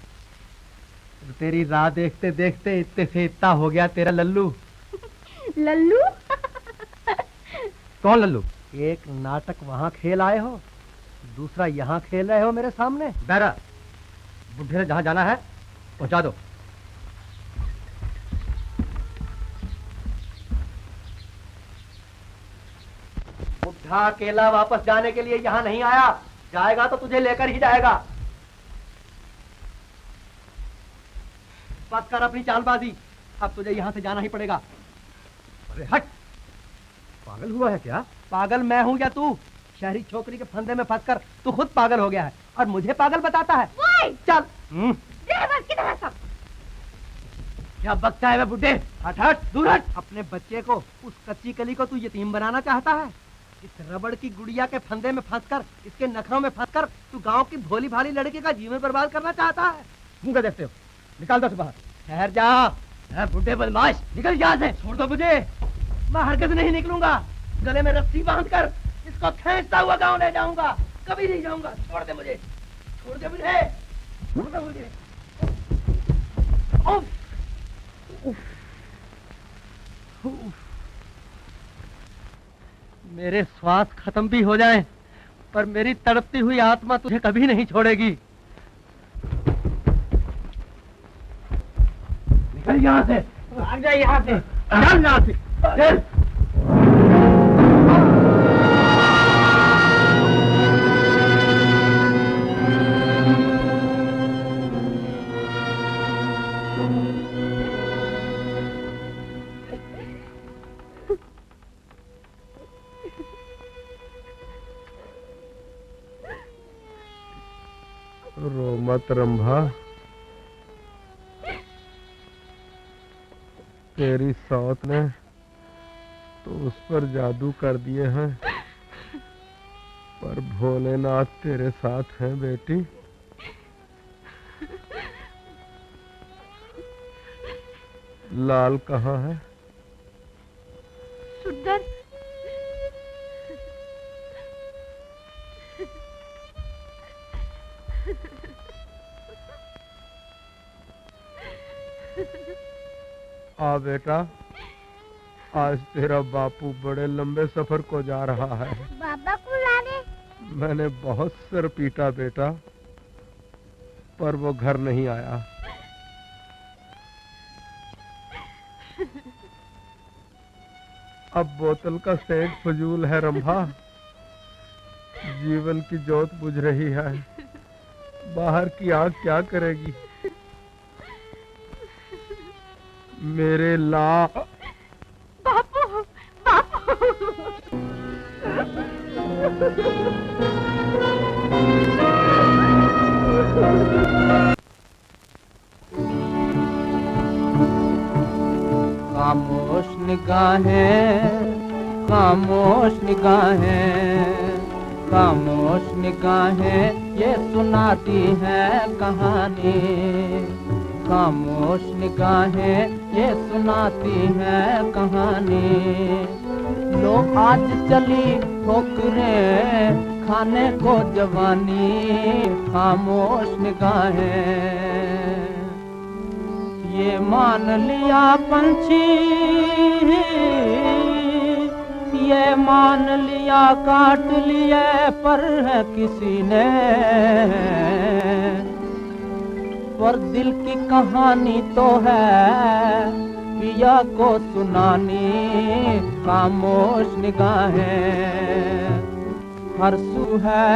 तेरी राह देखते देखते इतने से इतना हो गया तेरा लल्लू। लल्लू? कौन लल्लू? एक नाटक वहाँ खेल आए हो, दूसरा यहाँ खेल रहे हो मेरे सामने। बैरा, बुढ़े ने जहाँ जाना है पहुँचा दो। बुढ़ा अकेला वापस जाने के लिए यहाँ नहीं आया, जाएगा तो तुझे लेकर ही जाएगा। बस कर अपनी चालबाजी, अब तुझे यहाँ से जाना ही पड़ेगा। अरे हट, पागल हुआ है क्या? पागल मैं हूँ या तू? शहरी छोकरी के फंदे में फंसकर तू खुद पागल हो गया है और मुझे पागल बताता है। चल। किधर है सब? क्या बकता है वे बुड्ढे? हट हट, दूर हट। अपने बच्चे को, उस कच्ची कली को तू यतीम बनाना चाहता है? इस रबड़ की गुड़िया के फंदे में फंसकर, इसके नखरों में फंसकर तू गांव की भोली भाली लड़के का जीवन बर्बाद करना चाहता है? मुंह क्या देखते हो? निकाल दो उसे बाहर। ठहर जा बुड्ढे बदमाश, निकल यहाँ से। छोड़ दो मुझे, मैं हरगिज़ नहीं निकलूंगा। गले में रस्सी बांधकर इसको खींचता हुआ गांव ले जाऊंगा, कभी नहीं जाऊंगा। छोड़ दे मुझे, छोड़ दे मुझे, छोड़ दे मुझे। उफ, उफ, उफ। मेरे श्वास खत्म भी हो जाएं, पर मेरी तड़पती हुई आत्मा तुझे कभी नहीं छोड़ेगी। निकल यहाँ से, भाग जा यहाँ से, चल यहाँ से, चल। रो मत रंभा, तेरी सौत ने तो उस पर जादू कर दिए हैं, पर भोलेनाथ तेरे साथ हैं बेटी। लाल कहाँ है? सुंदर। आ बेटा, आज तेरा बापू बड़े लंबे सफर को जा रहा है। बाबा को लाने? मैंने बहुत सर पीटा बेटा, पर वो घर नहीं आया। अब बोतल का सेंट फजूल है रंभा, जीवन की जोत बुझ रही है, बाहर की आग क्या करेगी? मेरे ला बापू, बापू। खामोश निगाहें, खामोश निगाहें, खामोश निगाहें ये सुनाती है कहानी। खामोश निगाहें ये सुनाती है कहानी। लो आज चली ठोकरें खाने को जवानी। खामोश निगाहें ये मान लिया पंछी, ये मान लिया काट लिए पर है किसी ने, पर दिल की कहानी तो है पिया को सुनानी। खामोश निगाहें हर सू है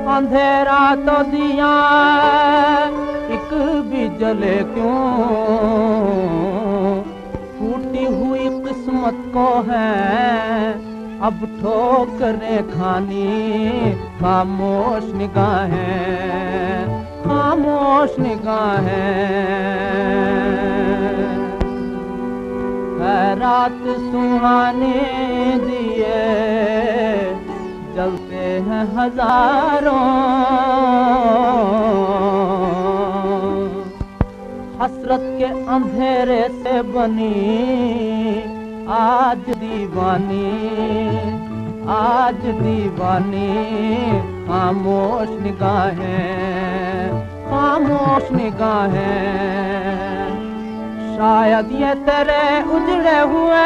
अंधेरा तो दिया एक भी जले क्यों, फूटी हुई किस्मत को है अब ठोकरें खानी। खामोश निगाहें, खामोश निगाहें है रात सुहाने दिए जलते हैं हजारों। अंधेरे से बनी आज दीवानी, आज दीवानी। खामोश निगाहें, खामोश निगाहें। शायद ये तेरे उजड़े हुए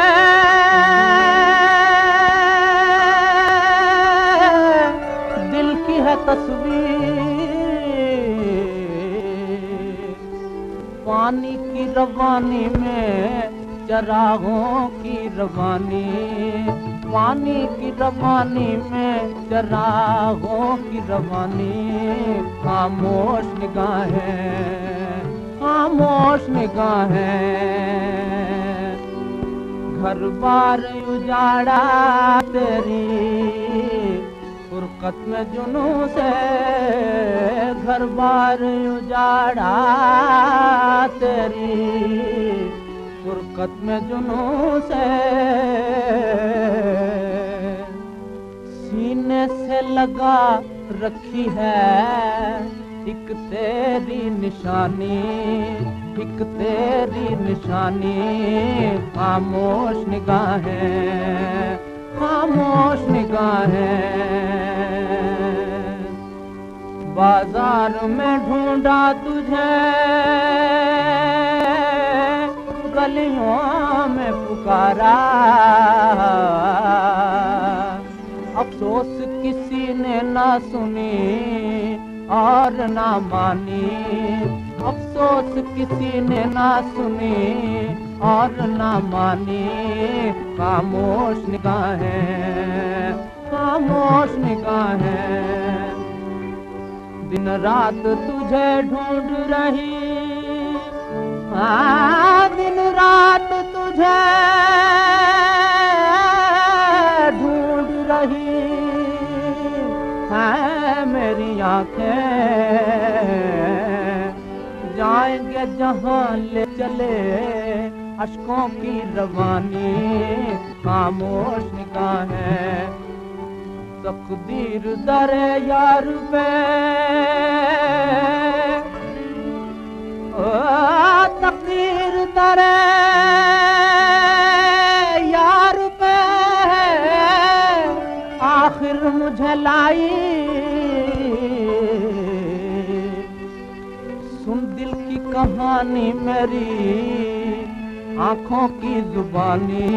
दिल की है तस्वीर। पानी की रवानी में चरागों की रवानी, पानी की रवानी में चरागों की रवानी। खामोश निगाहें, खामोश निगाहें। घर बार उजाड़ा तेरी फुरकत में जुनू से, घर बार उजाड़ा तेरी फुरकत में जुनू से। सीने से लगा रखी है एक तेरी निशानी, एक तेरी निशानी। खामोश निगाहें, खामोश निगाहें। बाजार में ढूंढा तुझे, गलियों में पुकारा। अफसोस किसी ने ना सुनी और ना मानी, अफसोस किसी ने ना सुनी और ना मानी। खामोश निगाहें, खामोश निगाहें। दिन रात तुझे ढूंढ रही, हाँ दिन रात तुझे ढूंढ रही है मेरी आंखें। जाएंगे जहां ले चले अश्कों की रवानी। खामोश निगाहें। तकदीर दरे यार पे, तकदीर दरे यार पे आखिर मुझे लाई। सुन दिल की कहानी मेरी आंखों की जुबानी,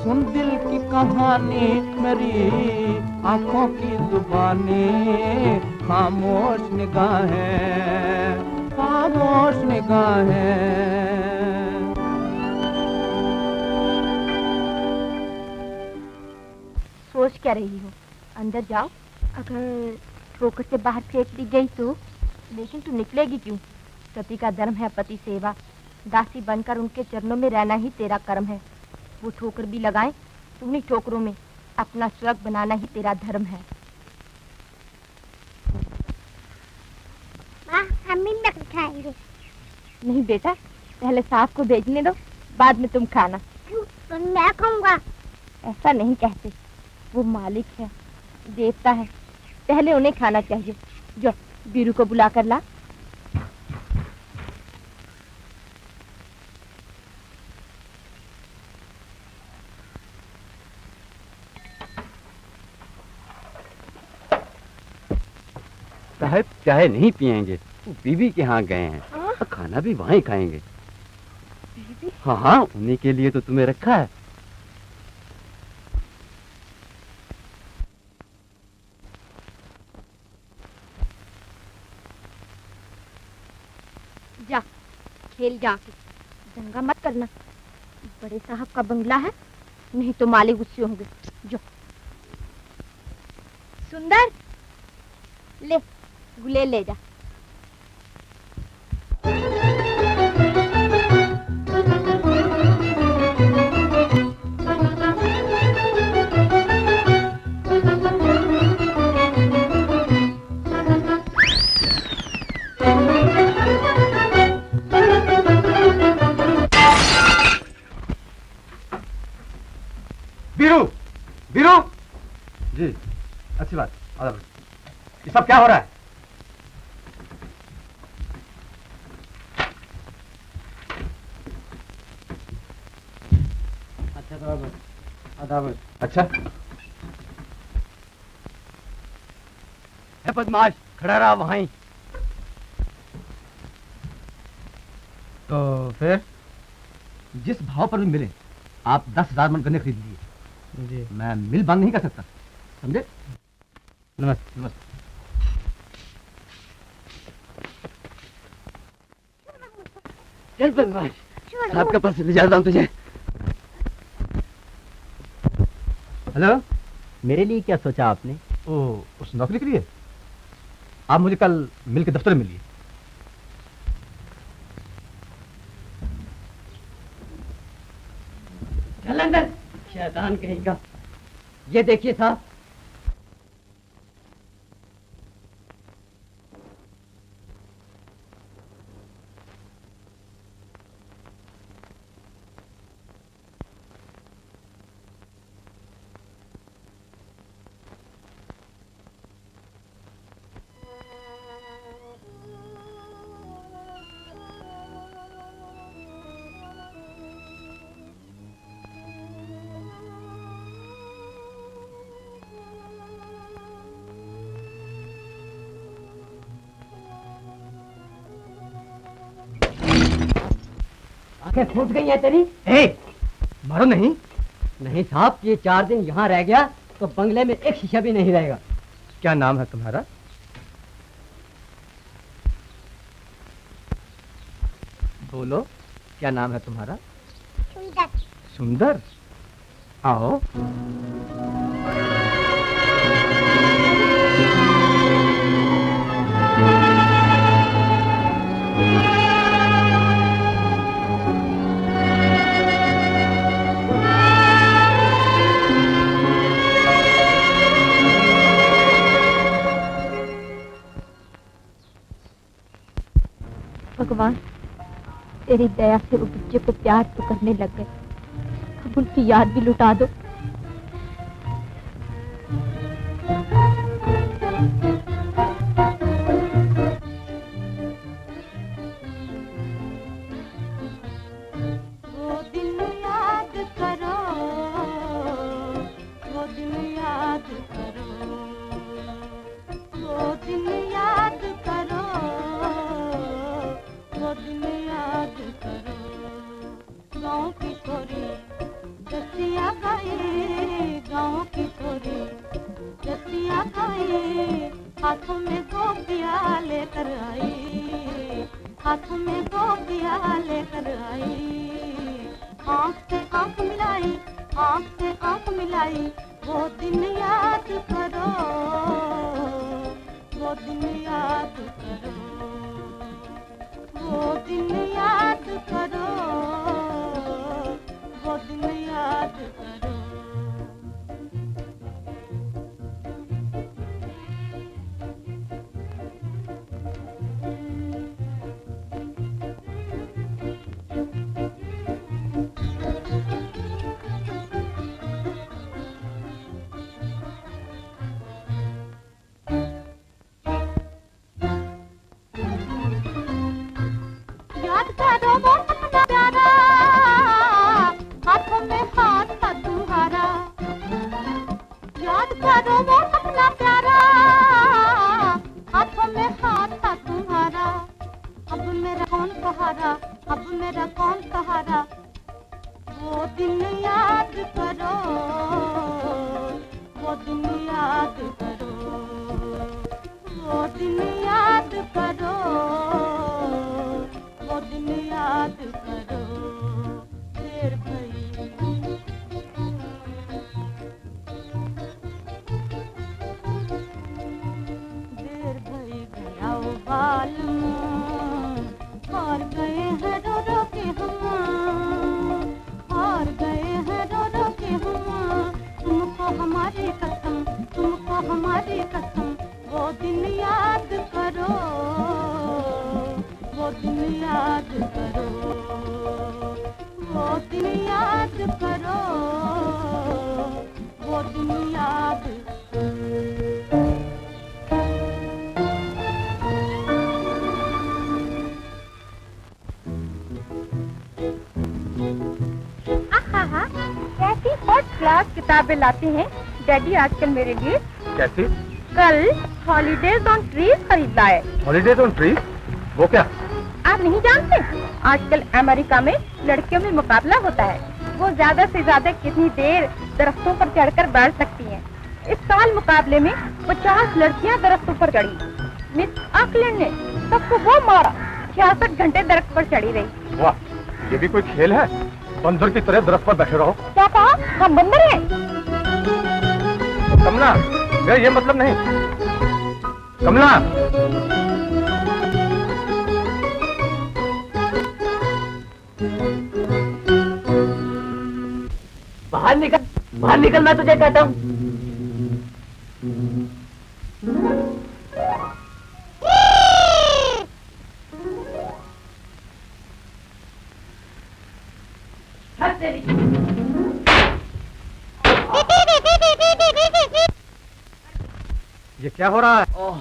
सुन दिल की कहानी मेरी आंखों की जुबानी। खामोश निगाहें, खामोश निगाहें। सोच क्या रही हो? अंदर जाओ। अगर ठोकर से बाहर फेंक दी गई तो? लेकिन तू निकलेगी क्यों? सती का धर्म है पति सेवा, दासी बनकर उनके चरणों में रहना ही तेरा कर्म है। वो ठोकर भी लगाएं तो उन्हीं ठोकरों में अपना स्वर्ग बनाना ही तेरा धर्म है। माँ, हम मिन्नत खाएंगे। नहीं बेटा, पहले साहब को भेजने दो, बाद में तुम खाना। क्यों? तो मैं खाऊंगा। ऐसा नहीं कहते, वो मालिक है, देवता है, पहले उन्हें खाना चाहिए। जो बीरू को बुला कर ला। साहब चाय नहीं पियेंगे, वो बीवी के यहाँ गए हैं। खाना भी वहीं खाएंगे। हाँ हाँ, उन्हीं के लिए तो तुम्हें रखा है। जा खेल जाके, दंगा मत करना। बड़े साहब का बंगला है, नहीं तो मालिक गुस्से होंगे। जो सुंदर, ले गुले ले जा। बीरू, बीरू जी, अच्छी बात। ये सब क्या हो रहा है? साहब। अच्छा है बदमाश, खड़ा रहा वहां ही। तो फिर जिस भाव पर भी मिले आप 10,000 मन गन्ने खरीद लीजिए जी। मैं मिल बंद नहीं कर सकता, समझे? नमस्ते। नमस्ते। चल बदमाश, साहब के पास ले जाता हूँ तुझे। हेलो, मेरे लिए क्या सोचा आपने? ओ उस नौकरी के लिए आप मुझे कल मिल के दफ्तर में मिलिए। चल अंदर, शैतान कहेगा। ये देखिए साहब, आंखें फूट गई हैं तेरी? मारो नहीं। नहीं साहब, ये 4 दिन यहाँ रह गया तो बंगले में एक शीशा भी नहीं रहेगा। क्या नाम है तुम्हारा? बोलो, क्या नाम है तुम्हारा? सुंदर। सुंदर। आओ। भगवान, तेरी दया से वो बच्चे को प्यार तो करने लग गए, अब उनकी याद भी लुटा दो। वो दिन याद करो, वो दिन याद करो, वो दिन याद करो, वो दिन याद करो। गाँव की छोरी दसिया गाए, गाँव की छोरी दसिया गाए, हाथों में गोपिया लेकर आई, हाथों में गोपिया लेकर आई। आँख से आँख मिलाई, आँख से आँख मिलाई, वो दिन याद करो, वो दिन याद करो, वो दिन याद करो, वो दिन याद करो। याद करो वो अपना प्यारा, हाथों में हाथ था तुम्हारा। याद करो वो अपना प्यारा, हाथों में हाथ था तुम्हारा। अब मेरा कौन सहारा, अब मेरा कौन सहारा। वो दिन याद करो, वो दिन याद करो, वो दिन याद करो, वो दिन याद करो। देर भई, देर भई गया वो बाल, हार गए हैं रो रो के हम, हार गए हैं रो रो के हम। तुमको हमारी कसम, तुमको हमारी कसम। वो दिन याद करो, वो दिन याद करो। किताबें लाते हैं डैडी आजकल मेरे लिए। कैसी? कल हॉलीडेज ऑन ट्रीज खरीद लाए। Holidays on trees? वो क्या? आप नहीं जानते? आजकल अमेरिका में लड़कियों में मुकाबला होता है। वो ज्यादा से ज्यादा कितनी देर दरख्तों पर चढ़कर बैठ सकती हैं। इस साल मुकाबले में 50 लड़कियां दरख्तों पर चढ़ी। मिस ऑकलैंड ने सबको वो मारा। 66 घंटे दरख्त पर चढ़ी रही। वाह, ये भी कोई खेल है? बंदर की तरह दरख्त पर बैठे रहो। क्या कहा? हम बंदर हैं? कमला, मेरा ये मतलब नहीं। कमला, बाहर निकल, मैं तुझे कहता हूँ। ये क्या हो रहा है? ओह,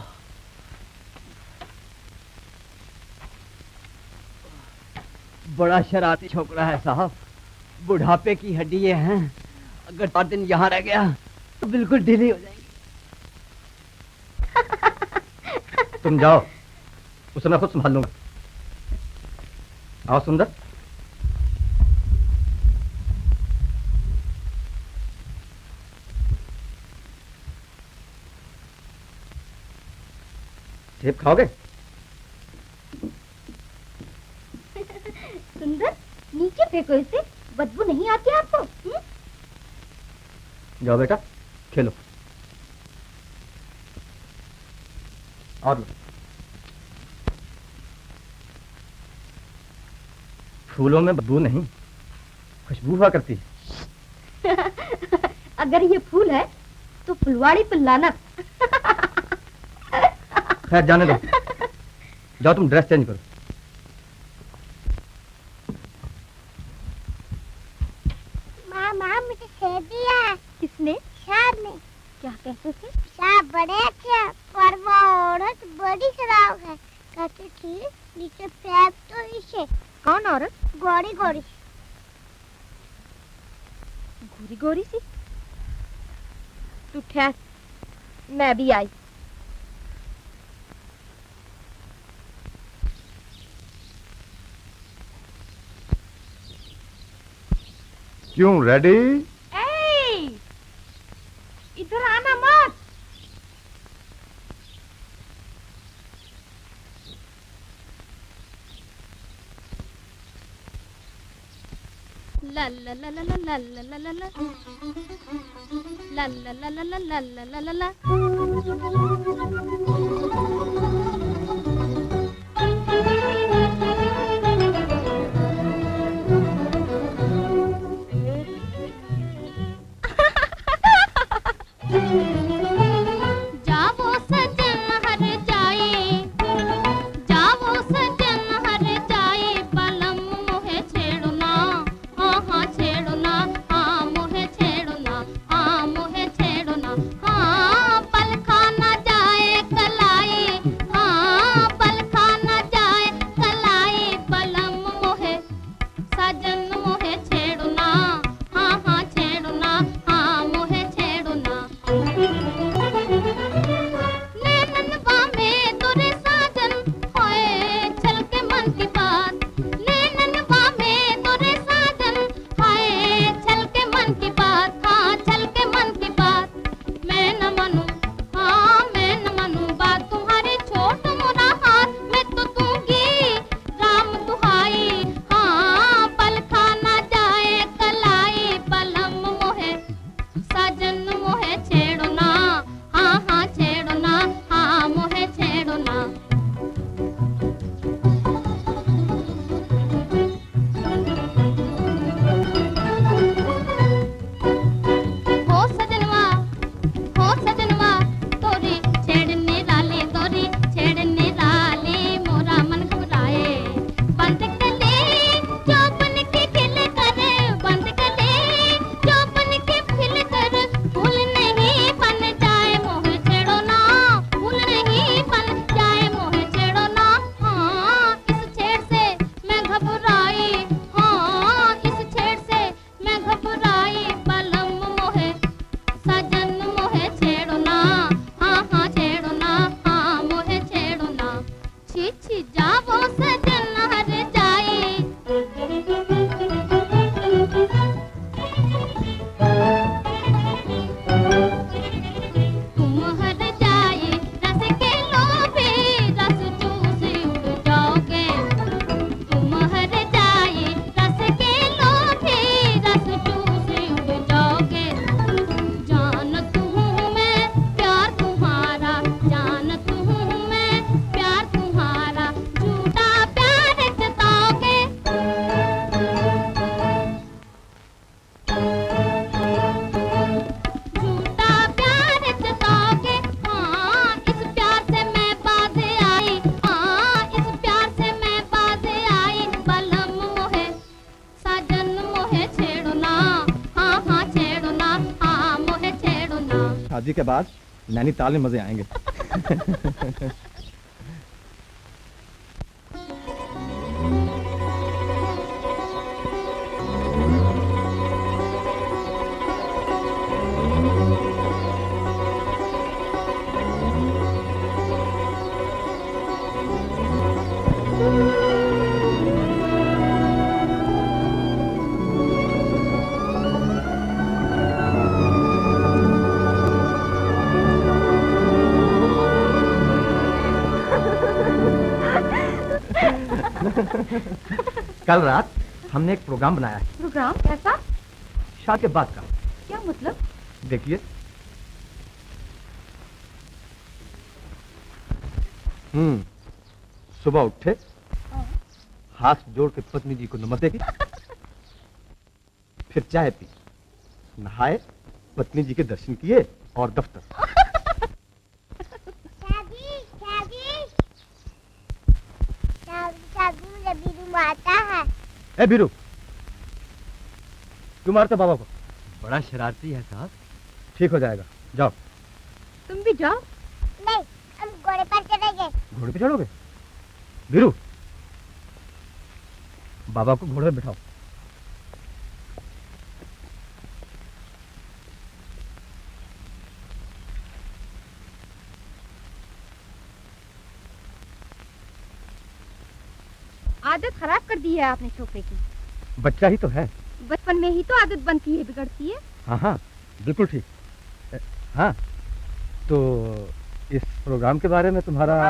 बड़ा शरारती छोकरा है साहब। बुढ़ापे की हड्डियां हैं। अगर 4 दिन यहाँ रह गया तो बिल्कुल ढीली हो जाएंगी। तुम जाओ, उसे मैं खुद संभाल लूंगा। आओ सुंदर। सेब खाओगे? सुंदर, नीचे फेंको इसे। बदबू नहीं आती आपको? जाओ बेटा, खेलो। और लो। फूलों में बदबू नहीं, खुशबू हुआ करती है। अगर ये फूल है तो फुलवाड़ी पर लानत। खैर जाने दो, जाओ तुम ड्रेस चेंज करो। मामा मुझे सेब दिया। किसने? साहब ने। क्या कहते थे? साहब बड़े अच्छे, पर वो औरत बड़ी खराब है। कहती थी नीचे फेंक तो इसे। कौन औरत? गोरी गोरी। गोरी गोरी सी? तू ठहर, मैं भी आई। क्यों, रेडी? इधर आना मत। ला ला ला ला ला ला ला ला ला ला ला ला ला ला ला ला। जावो सजन हर जाए, जावो सजन हर जाए, पलम मोहे छेड़ो ना, हाँ छेड़ो ना, हाँ मोहे छेड़ो ना, हाँ मोहे छेड़ो ना, हाँ पल खाना जाए छिछ जावो सजन हर जाए तुम हर जाए रस के लोभे रस चूसे उड़ जाओगे तुम हर जाए रस के लोभे रस चूसे उड़ जाओगे जानत हूँ मैं प्यार तुम्हारा जानत हूँ मैं प्यार तुम्हारा झूठा प्यार जताओगे झूठा प्यार जताओगे हाँ इस प्यार से मैं बाज आई हाँ इस प्यार से मैं बाज आई बलम मोहे साजन मोहे छेड़ो ना हाँ हाँ छेड़ो ना हाँ मोहे छेड़ो ना शादी के बाद नैनीताल में मजे आएंगे। कल रात हमने एक प्रोग्राम बनाया है प्रोग्राम कैसा? शादी के बाद का। क्या मतलब? देखिए सुबह उठे हाथ जोड़ के पत्नी जी को नमस्ते की फिर चाय पी नहाए पत्नी जी के दर्शन किए और दफ्तर। मुझे बीरू मारता है। ए बीरू क्यों मारते बाबा को? बड़ा शरारती है साहब। ठीक हो जाएगा जाओ। तुम भी जाओ। नहीं हम घोड़े पर चढ़ेंगे। घोड़े पे चढ़ोगे? बीरू बाबा को घोड़े पे बिठाओ। आदत खराब कर दी है आपने छोकरे की। बच्चा ही तो है। बचपन में ही तो आदत बनती है बिगड़ती है। हाँ हाँ बिल्कुल ठीक। हाँ तो इस प्रोग्राम के बारे में तुम्हारा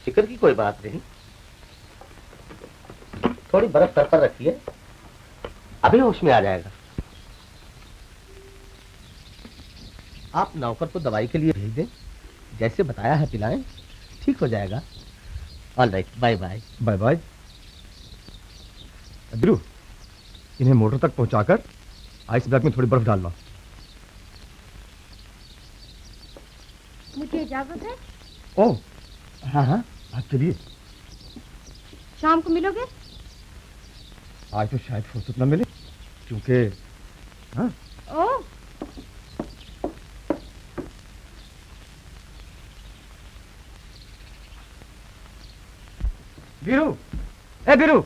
फिक्र की कोई बात नहीं। थोड़ी बर्फ सर पर रखिए अभी होश में आ जाएगा। आप नौकर को दवाई के लिए भेज दें जैसे बताया है पिलाएं ठीक हो जाएगा। All right bye bye. Bye bye. Dhruv इन्हें मोटर तक पहुंचाकर आइस बैग में थोड़ी बर्फ डाल लो। मुझे इजाजत है? ओह हाँ हाँ आप चलिए। शाम को मिलोगे? आज तो शायद फुर्सत न मिले क्योंकि हाँ ओह बीरू ए बीरू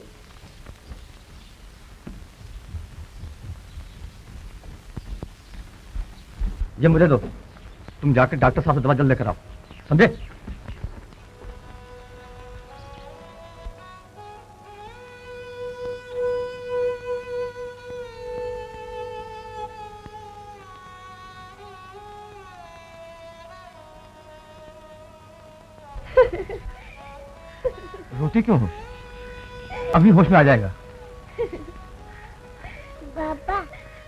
ये मुझे दो, तुम जाकर डॉक्टर साहब से दवा जल्द लेकर आओ, समझे? रोती क्यों हो? अभी होश में आ जाएगा। पापा,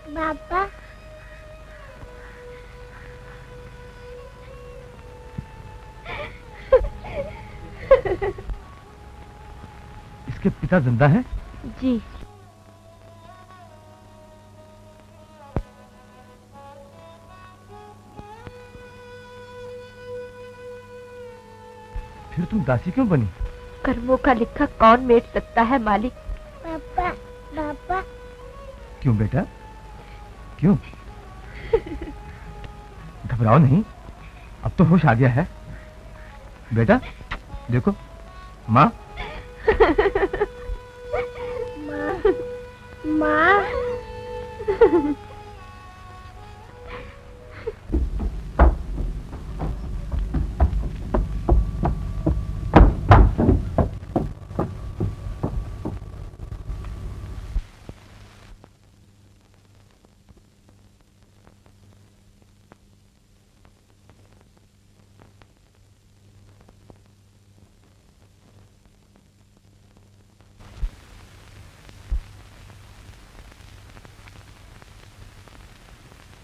पापा। इसके पिता जिंदा हैं? जी। फिर तुम दासी क्यों बनी? कर्मों का लिखा कौन मेट सकता है मालिक। पापा, पापा। क्यों बेटा, क्यों? घबराओ नहीं, अब तो होश आ गया है। बेटा देखो, माँ। माँ।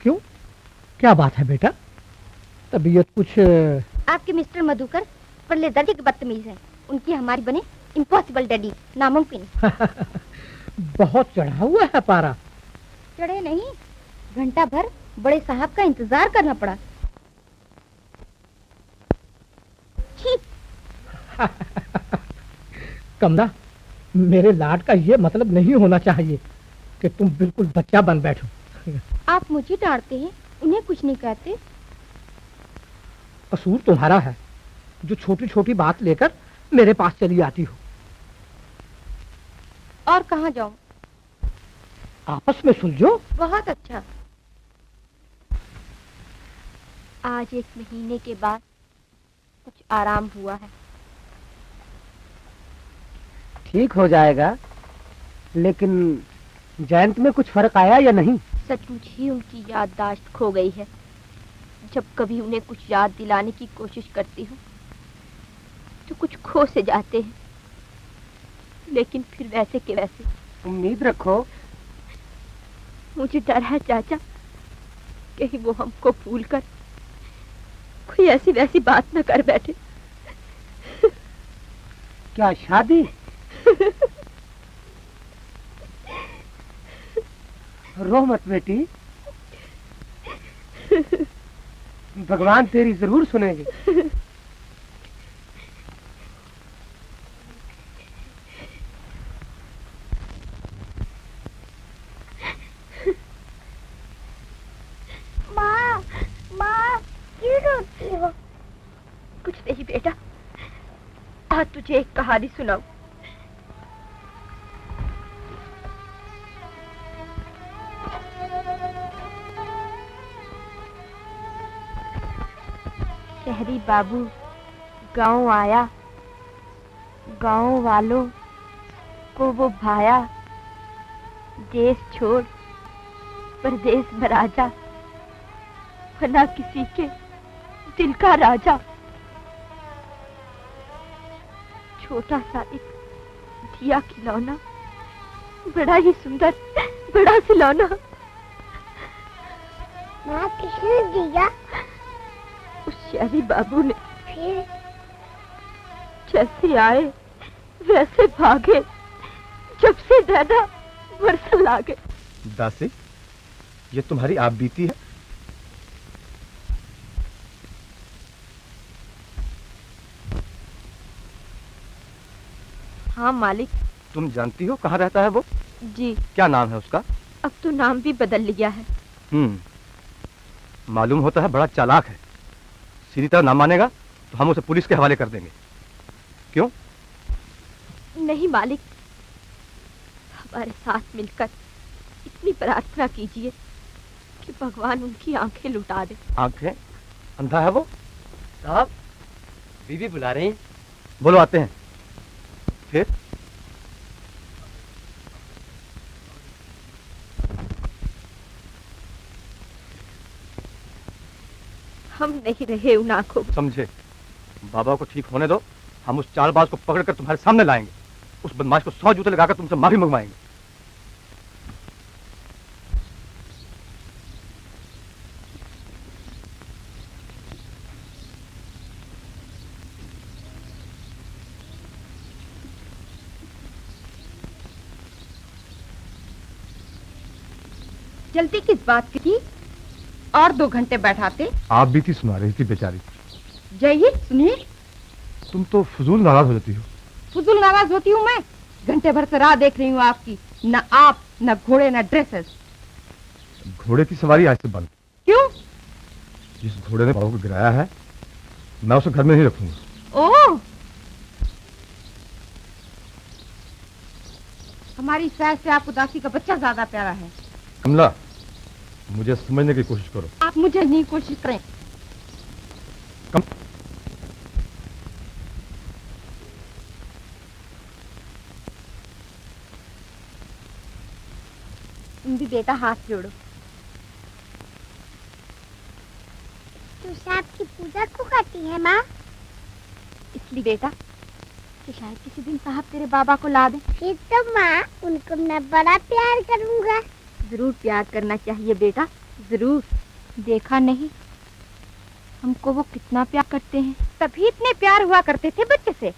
क्यों, क्या बात है बेटा? तबीयत कुछ? आपके मिस्टर मधुकर परले दर्जे के बदतमीज हैं। उनकी हमारी बने इम्पॉसिबल डैडी, नामुमकिन। बहुत चढ़ा हुआ है पारा। चढ़े नहीं, घंटा भर बड़े साहब का इंतजार करना पड़ा। कमला, मेरे लाड का ये मतलब नहीं होना चाहिए कि तुम बिल्कुल बच्चा बन बैठो। आप मुझे डांटते हैं, उन्हें कुछ नहीं कहते। कसूर तुम्हारा है जो छोटी छोटी बात लेकर मेरे पास चली आती हो। और कहाँ जाऊं? आपस में सुलझो। बहुत अच्छा। आज 1 महीने के बाद कुछ आराम हुआ है। ठीक हो जाएगा, लेकिन जयंत में कुछ फर्क आया या नहीं? सचमुच ही उनकी याददाश्त खो गई है। जब कभी उन्हें कुछ याद दिलाने की कोशिश करती हूँ तो कुछ खो से जाते हैं, लेकिन फिर वैसे के वैसे। उम्मीद रखो। मुझे डर है चाचा, कहीं वो हमको भूलकर कोई ऐसी वैसी बात न कर बैठे। क्या शादी? रो मत बेटी, भगवान तेरी जरूर सुनेंगे। माँ, माँ, क्यों रोती हो? कुछ नहीं बेटा, आज तुझे एक कहानी सुनाऊं। शहरी बाबू गांव आया, गांव वालों को वो भाया। देश छोड़ परदेश में राजा, बना किसी के दिल का राजा। छोटा सा एक दिया खिलौना, बड़ा ही सुंदर, बड़ा खिलौना। माँ, किसने दिया? उस शहरी बाबू ने। फिर? जैसे आए वैसे भागे, जब से दादा बरस लागे। दासी, ये तुम्हारी आप बीती है? हाँ मालिक। तुम जानती हो कहाँ रहता है वो? जी। क्या नाम है उसका? अब तो नाम भी बदल लिया है। मालूम होता है बड़ा चालाक है। सीधी तरह ना मानेगा तो हम उसे पुलिस के हवाले कर देंगे। क्यों? नहीं मालिक, हमारे साथ मिलकर इतनी प्रार्थना कीजिए कि भगवान उनकी आंखें लुटा दे। आंखें? अंधा है वो? साहब, बीवी बुला रही हैं। बोलो, आते हैं। फिर हम नहीं रहे उन आंखों में। समझे? बाबा को ठीक होने दो, हम उस चालबाज को पकड़कर तुम्हारे सामने लाएंगे। उस बदमाश को 100 जूते लगाकर तुमसे माफी मंगवाएंगे। जल्दी किस बात की थी? और 2 घंटे बैठाते। आप भी थी, सुना रही थी बेचारी। जाइए सुनिए। तुम तो फजूल नाराज हो जाती हो। फजूल नाराज होती हूँ मैं? घंटे भर से राह देख रही हूँ आपकी। न आप, न घोड़े, न ड्रेसेस। घोड़े की सवारी आज से बंद। क्यों? जिस घोड़े ने बाबू को गिराया है, मैं उसे घर में नहीं रखूंगा। ओह, हमारी सास से आप उदासी का बच्चा ज्यादा प्यारा है। कमला, मुझे समझने की कोशिश करो। आप मुझे नहीं कोशिश करें। तुम भी बेटा हाथ जोड़ो। तू सांप की पूजा क्यों करती है माँ? इसलिए बेटा कि शायद किसी दिन साहब तेरे बाबा को ला दे। फिर तो माँ उनको मैं बड़ा प्यार करूँगा। जरूर प्यार करना चाहिए बेटा, जरूर। देखा नहीं हमको वो कितना प्यार करते हैं, तभी इतने प्यार हुआ करते थे बच्चे से।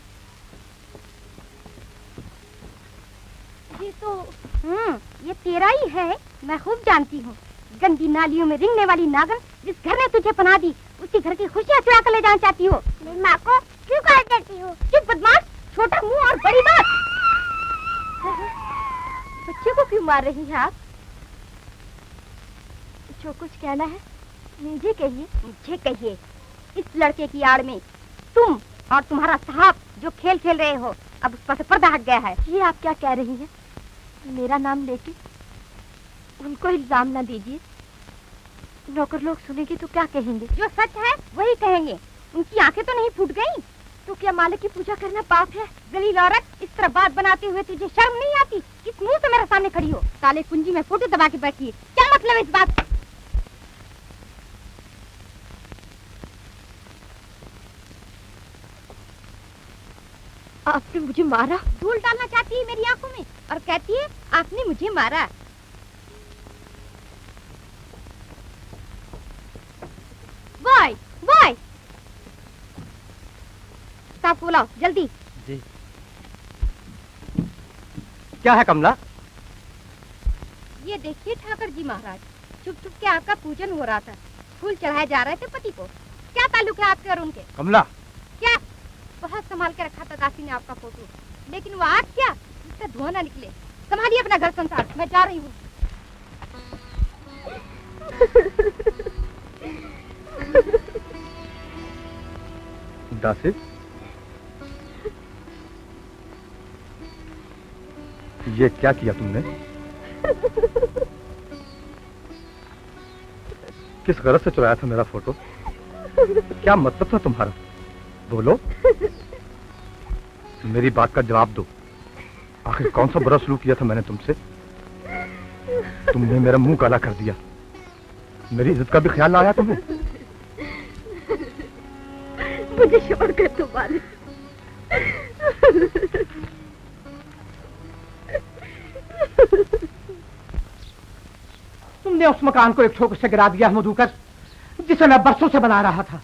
ये तो ये तेरा ही है, मैं खूब जानती हूँ। गंदी नालियों में रिंगने वाली नागन जिस घर ने तुझे पनाह दी, उसी घर की खुशियाँ चुरा कर ले जाना चाहती हो। मेरी माँ को क्यों कर देती हो? चुप बदमाश, छोटा मुंह और बड़ी बात। बच्चे को क्यों मार रही है आप? जो कुछ कहना है मुझे कहिए, मुझे कहिए। इस लड़के की आड़ में तुम और तुम्हारा साहब जो खेल खेल रहे हो, अब उस पर से पर्दा हट गया है। ये आप क्या कह रही हैं? मेरा नाम लेके उनको इल्जाम ना दीजिए। नौकर लोग सुनेंगे तो क्या कहेंगे? जो सच है वही कहेंगे। उनकी आंखें तो नहीं फूट गई? तो क्या मालिक की पूजा करना पाप है? जलील औरत, इस तरह बात बनाते हुए तुझे शर्म नहीं आती? किस मुंह से मेरे सामने खड़ी हो? ताले कुंजी में फोटो दबा के बैठी है, क्या मतलब इस बात? आपने मुझे मारा? धूल डालना चाहती है मेरी आंखों में और कहती है आपने मुझे मारा। बॉय, बॉय, साहब को बुलाओ जल्दी। जी। क्या है कमला? ये देखिए ठाकर जी महाराज, चुप चुप के आपका पूजन हो रहा था, फूल चढ़ाए जा रहे थे पति को। क्या ताल्लुक है आपके और उनके? कमला, क्या? बहुत संभाल के रखा था दासी ने आपका फोटो, लेकिन वो आग क्या, इसका धुआं ना निकले। संभालिए अपना घर संसार, मैं जा रही हूँ। दासी, ये क्या किया तुमने? किस गरज से चुराया था मेरा फोटो? क्या मतलब था तुम्हारा? बोलो, मेरी बात का जवाब दो। आखिर कौन सा बुरा सलूक किया था मैंने तुमसे? तुमने मेरा मुंह काला कर दिया। मेरी इज्जत का भी ख्याल ना आया तुम्हें? मुझे छोड़ कर तुम मालिक। तुमने उस मकान को एक ठोकर से गिरा दिया मधुकर, जिसे मैं बरसों से बना रहा था।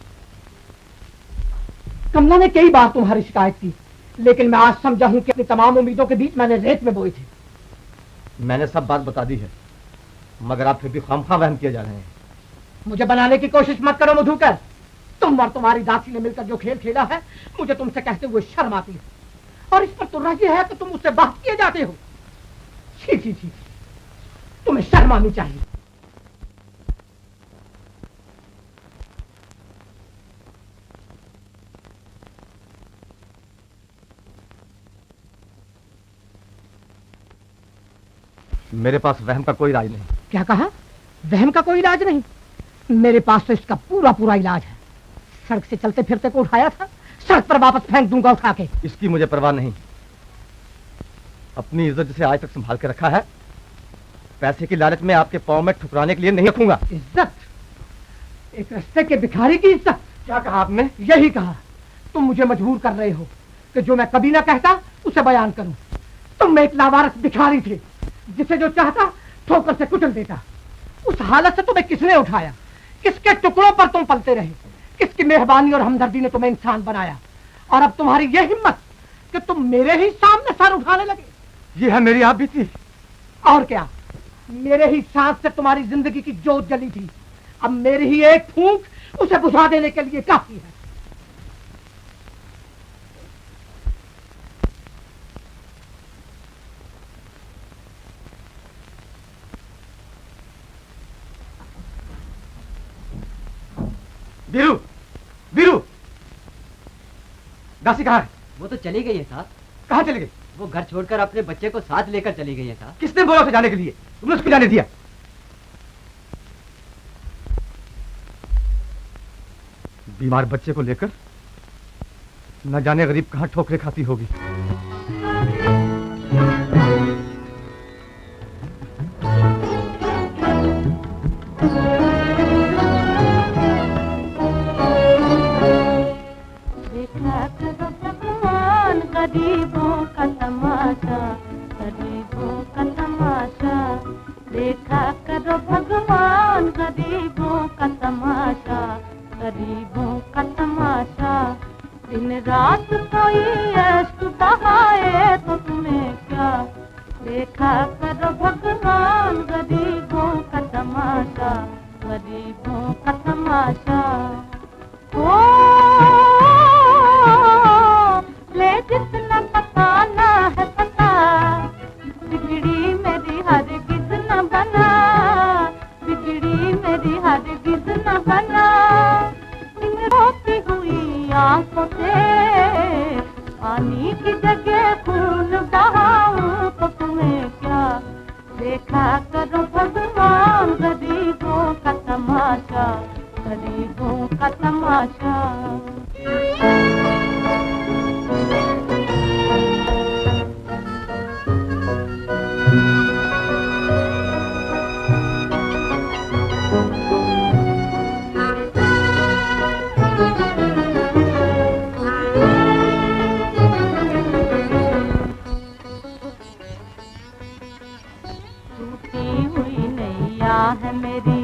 कमला ने कई बार तुम्हारी शिकायत की, लेकिन मैं आज समझा हूं कि अपनी तमाम उम्मीदों के बीच मैंने रेत में बोई थी। मैंने सब बात बता दी है, मगर आप फिर भी खामखा वहम किए जा रहे हैं। मुझे बनाने की कोशिश मत करो मधुकर। तुम और तुम्हारी दासी ने मिलकर जो खेल खेला है, मुझे तुमसे कहते हुए शर्म आती है। और इस पर तो राजी है कि तुम मुझसे बात किए जाते हो। छी छी छी, तुम्हें शर्म आनी चाहिए। मेरे पास वहम का कोई इलाज नहीं। क्या कहा? वहम का कोई इलाज नहीं, मेरे पास तो इसका पूरा पूरा इलाज है। सड़क से चलते फिरते को उठाया था, सड़क पर वापस फेंक दूंगा उठा के। इसकी मुझे परवाह नहीं। अपनी इज्जत जिसे आज तक संभाल के रखा है, पैसे की लालच में आपके पाँव में ठुकराने के लिए नहीं रखूंगा। इज्जत? एक रास्ते के भिखारी की इज्जत? क्या कहा आपने? यही कहा। तुम मुझे मजबूर कर रहे हो कि जो मैं कभी ना कहता उसे बयान करूं। तुम एक लावारिस भिखारी थे, जिसे जो चाहता ठोकर से कुचल देता। उस हालत से तुम्हें किसने उठाया? किसके टुकड़ों पर तुम पलते रहे? किसकी मेहरबानी और हमदर्दी ने तुम्हें इंसान बनाया? और अब तुम्हारी यह हिम्मत कि तुम मेरे ही सामने सर उठाने लगे। ये है मेरी आप बीती। और क्या, मेरे ही सांस से तुम्हारी जिंदगी की जोत जली थी। अब मेरी ही एक फूंक उसे बुझा देने के लिए काफी है। वीरू, वीरू, दासी कहाँ है? वो तो चली गई है साहब। कहाँ चली गई? वो घर छोड़कर अपने बच्चे को साथ लेकर चली गई है साहब। किसने बोला उसे जाने के लिए? तुमने उसको जाने दिया? बीमार बच्चे को लेकर न जाने गरीब कहाँ ठोकरे खाती होगी। गरीबों का तमाशा, गरीबों का तमाशा, देखा करो भगवान गरीबों का तमाशा, गरीबों का तमाशा। दिन रात कोई अश्क बहाए तो तुम्हें क्या, देखा करो भगवान गरीबों का तमाशा, गरीबों का तमाशा। ले जितना पकाना है पता, बिगड़ी मेरी हरगिज़ न बना, बिगड़ी मेरी हरगिज़ न बना। इन रोती हुई आंखों से पानी की जगह खून बहाऊं तो तुम्हें क्या, देखा करो भगवान गरीबों का तमाशा, गरीबों का तमाशा। है मेरी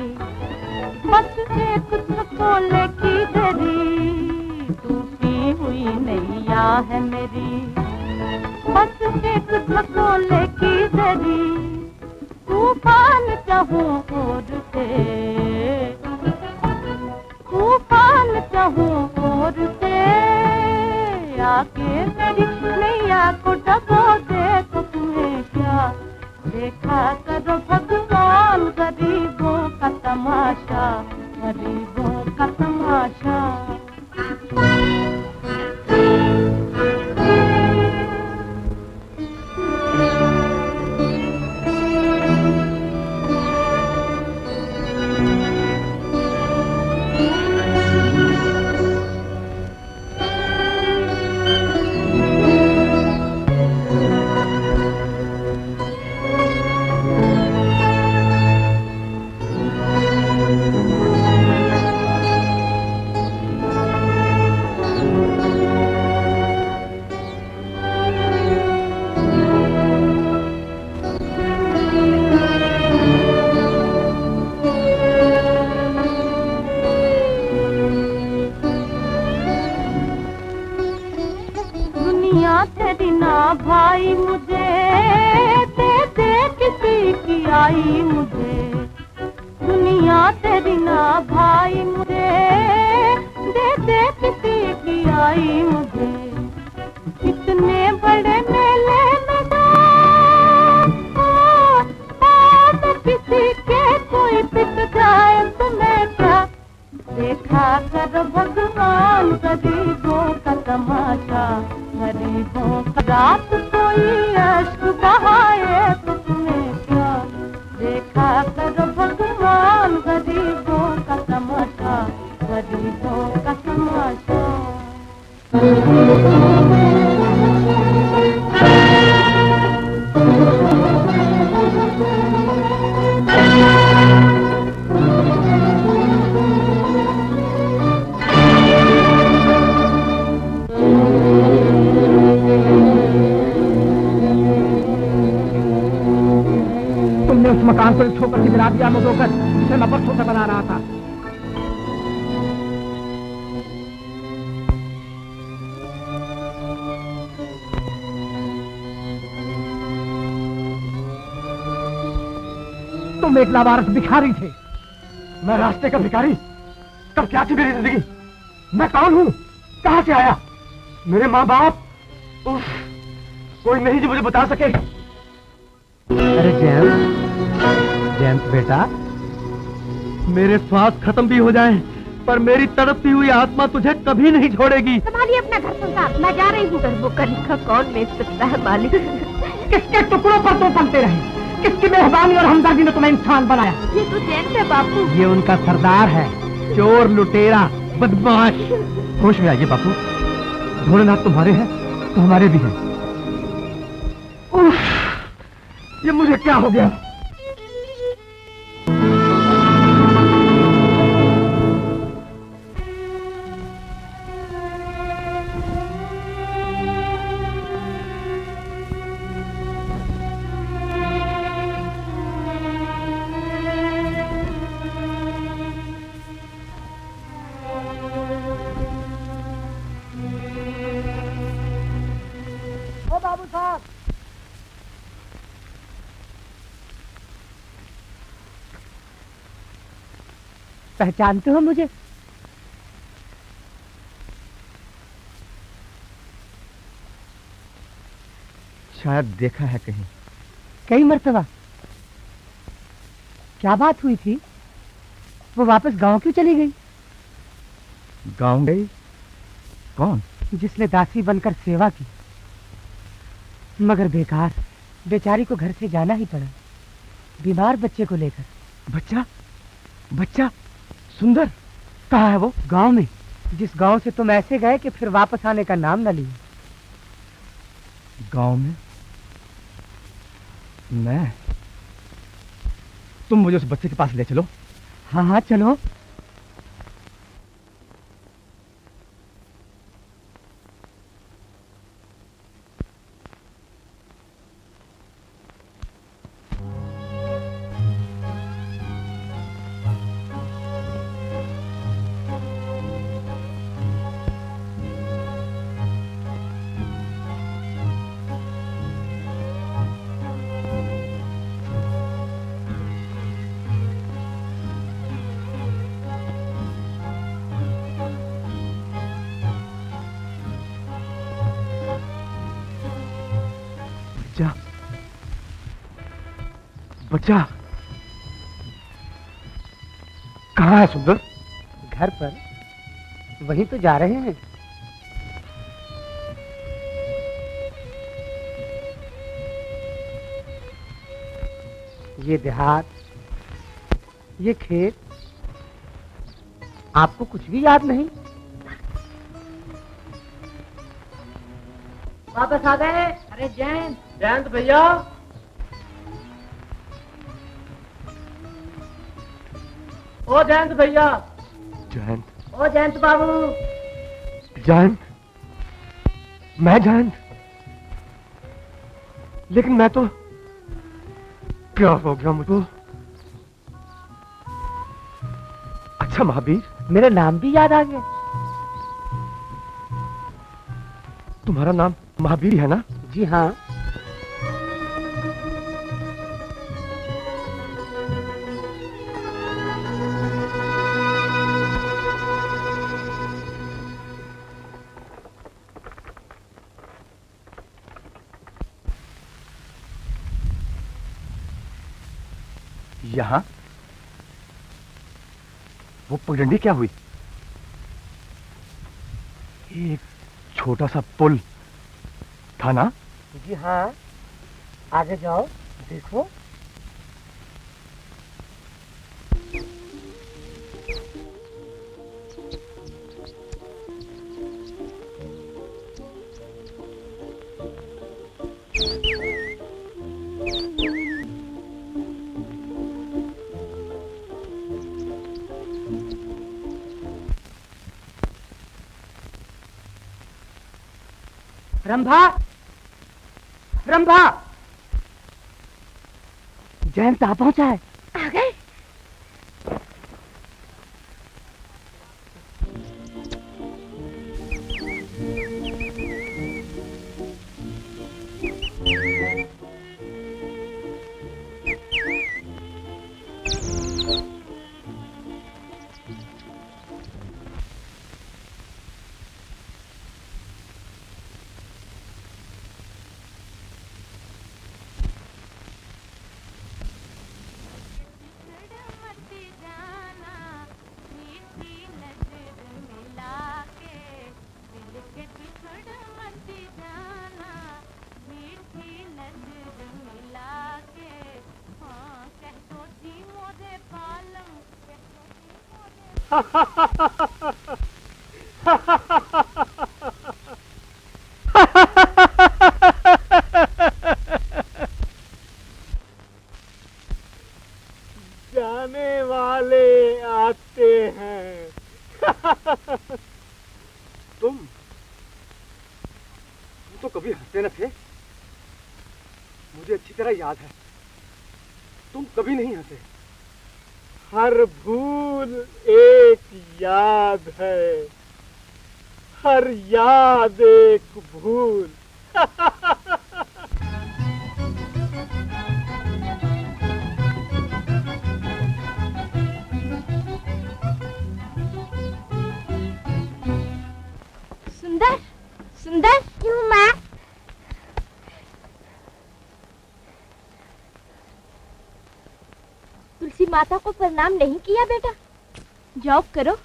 बस एक कोले की दरी, टूटी हुई नैया है मेरी बस एक कोले की दरी। तूफान चाहूं और से, तूफान चाहूं और से, आके मेरी नैया को डबो दे तो तुम्हें क्या, देखा करो भगवान गरीबों का तमाशा, गरीबों का तमाशा। तेरी ना भाई मुझे दे दे किसी की आई मुझे, दुनिया तेरी ना भाई मुझे दे दे किसी की आई मुझे। इतने बड़े मेले में तो किसी के कोई पिट जाए तुम्हें क्या, देखा करो भगवान गरीबों का तमाशा, गरीबों का। रात कोई अश्क बहाए तो तुम्हें क्या, देखा करो भगवान ऊपर से गिरा दिया मुझोकर, जिसे मैं परसों से बना रहा था। तुम एक लावारिस भिखारी थे। मैं रास्ते का भिखारी? कब क्या थी मेरी जिंदगी? मैं कौन हूँ? कहाँ से आया? मेरे माँ बाप? उफ, कोई नहीं जो मुझे बता सके। अरे जेम्स बेटा, मेरे श्वास खत्म भी हो जाएं, पर मेरी तड़पती हुई आत्मा तुझे कभी नहीं छोड़ेगी। संभालिए अपना घर संसार, मैं जा रही हूँ। वो कली का कौन बेच सकता है मालिक? किसके टुकड़ों पर तुम पलते रहे? किसकी मेहरबानी और हमदर्दी ने तुम्हें इंसान बनाया? ये तो जेम्स है बापू। ये उनका सरदार है, चोर, लुटेरा, बदमाश। होश में आइए बापू, भोलेनाथ तुम्हारे हैं तो हमारे भी हैं। उफ, ये मुझे क्या हो गया? बाबू साहब, पहचानते हो मुझे? शायद देखा है कहीं। कई मर्तबा। क्या बात हुई थी? वो वापस गांव क्यों चली गई? गांव गई? कौन? जिसने दासी बनकर सेवा की, मगर बेकार। बेचारी को घर से जाना ही पड़ा, बीमार बच्चे को लेकर। बच्चा? बच्चा? सुंदर? कहाँ है वो? गांव में, जिस गांव से तुम ऐसे गए कि फिर वापस आने का नाम न लिए। गांव में? मैं? तुम मुझे उस बच्चे के पास ले चलो। हाँ हाँ चलो। बच्चा कहाँ है सुंदर? घर पर, वहीं तो जा रहे हैं। ये देहात, ये खेत, आपको कुछ भी याद नहीं? वापस आ गए? अरे जयंत भैया। ओ जयंत भैया। जयंत? ओ जयंत बाबू। जयंत? मैं जयंत? लेकिन मैं तो, क्या हो गया मुझको? अच्छा महावीर, मेरा नाम भी याद आ गया। तुम्हारा नाम महावीर है ना? जी हाँ। यहाँ वो पगडंडी क्या हुई? एक छोटा सा पुल था ना? जी हाँ, आगे जाओ, देखो। रंभा, रंभा, जयंत आ पहुंचा है। जाने वाले आते हैं। तुम तो कभी हंसते न थे। मुझे अच्छी तरह याद है, तुम कभी नहीं हंसे। हर भूल एक याद है, हर याद एक भूल। सुंदर सुंदर क्यों माँ? तुलसी माता को प्रणाम नहीं किया बेटा? जाओ करो।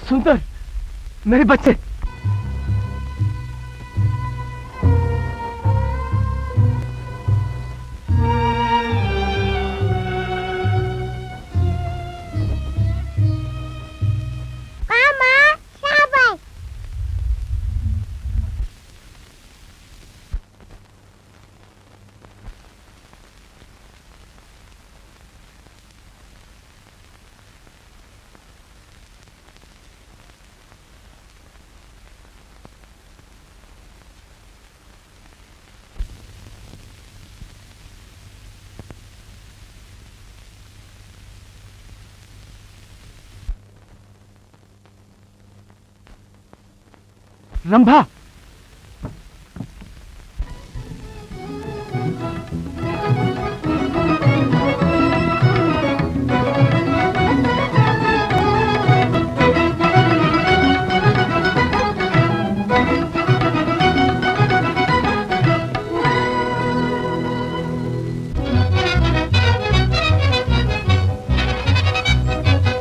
सुंदर, मेरे बच्चे। रंभा,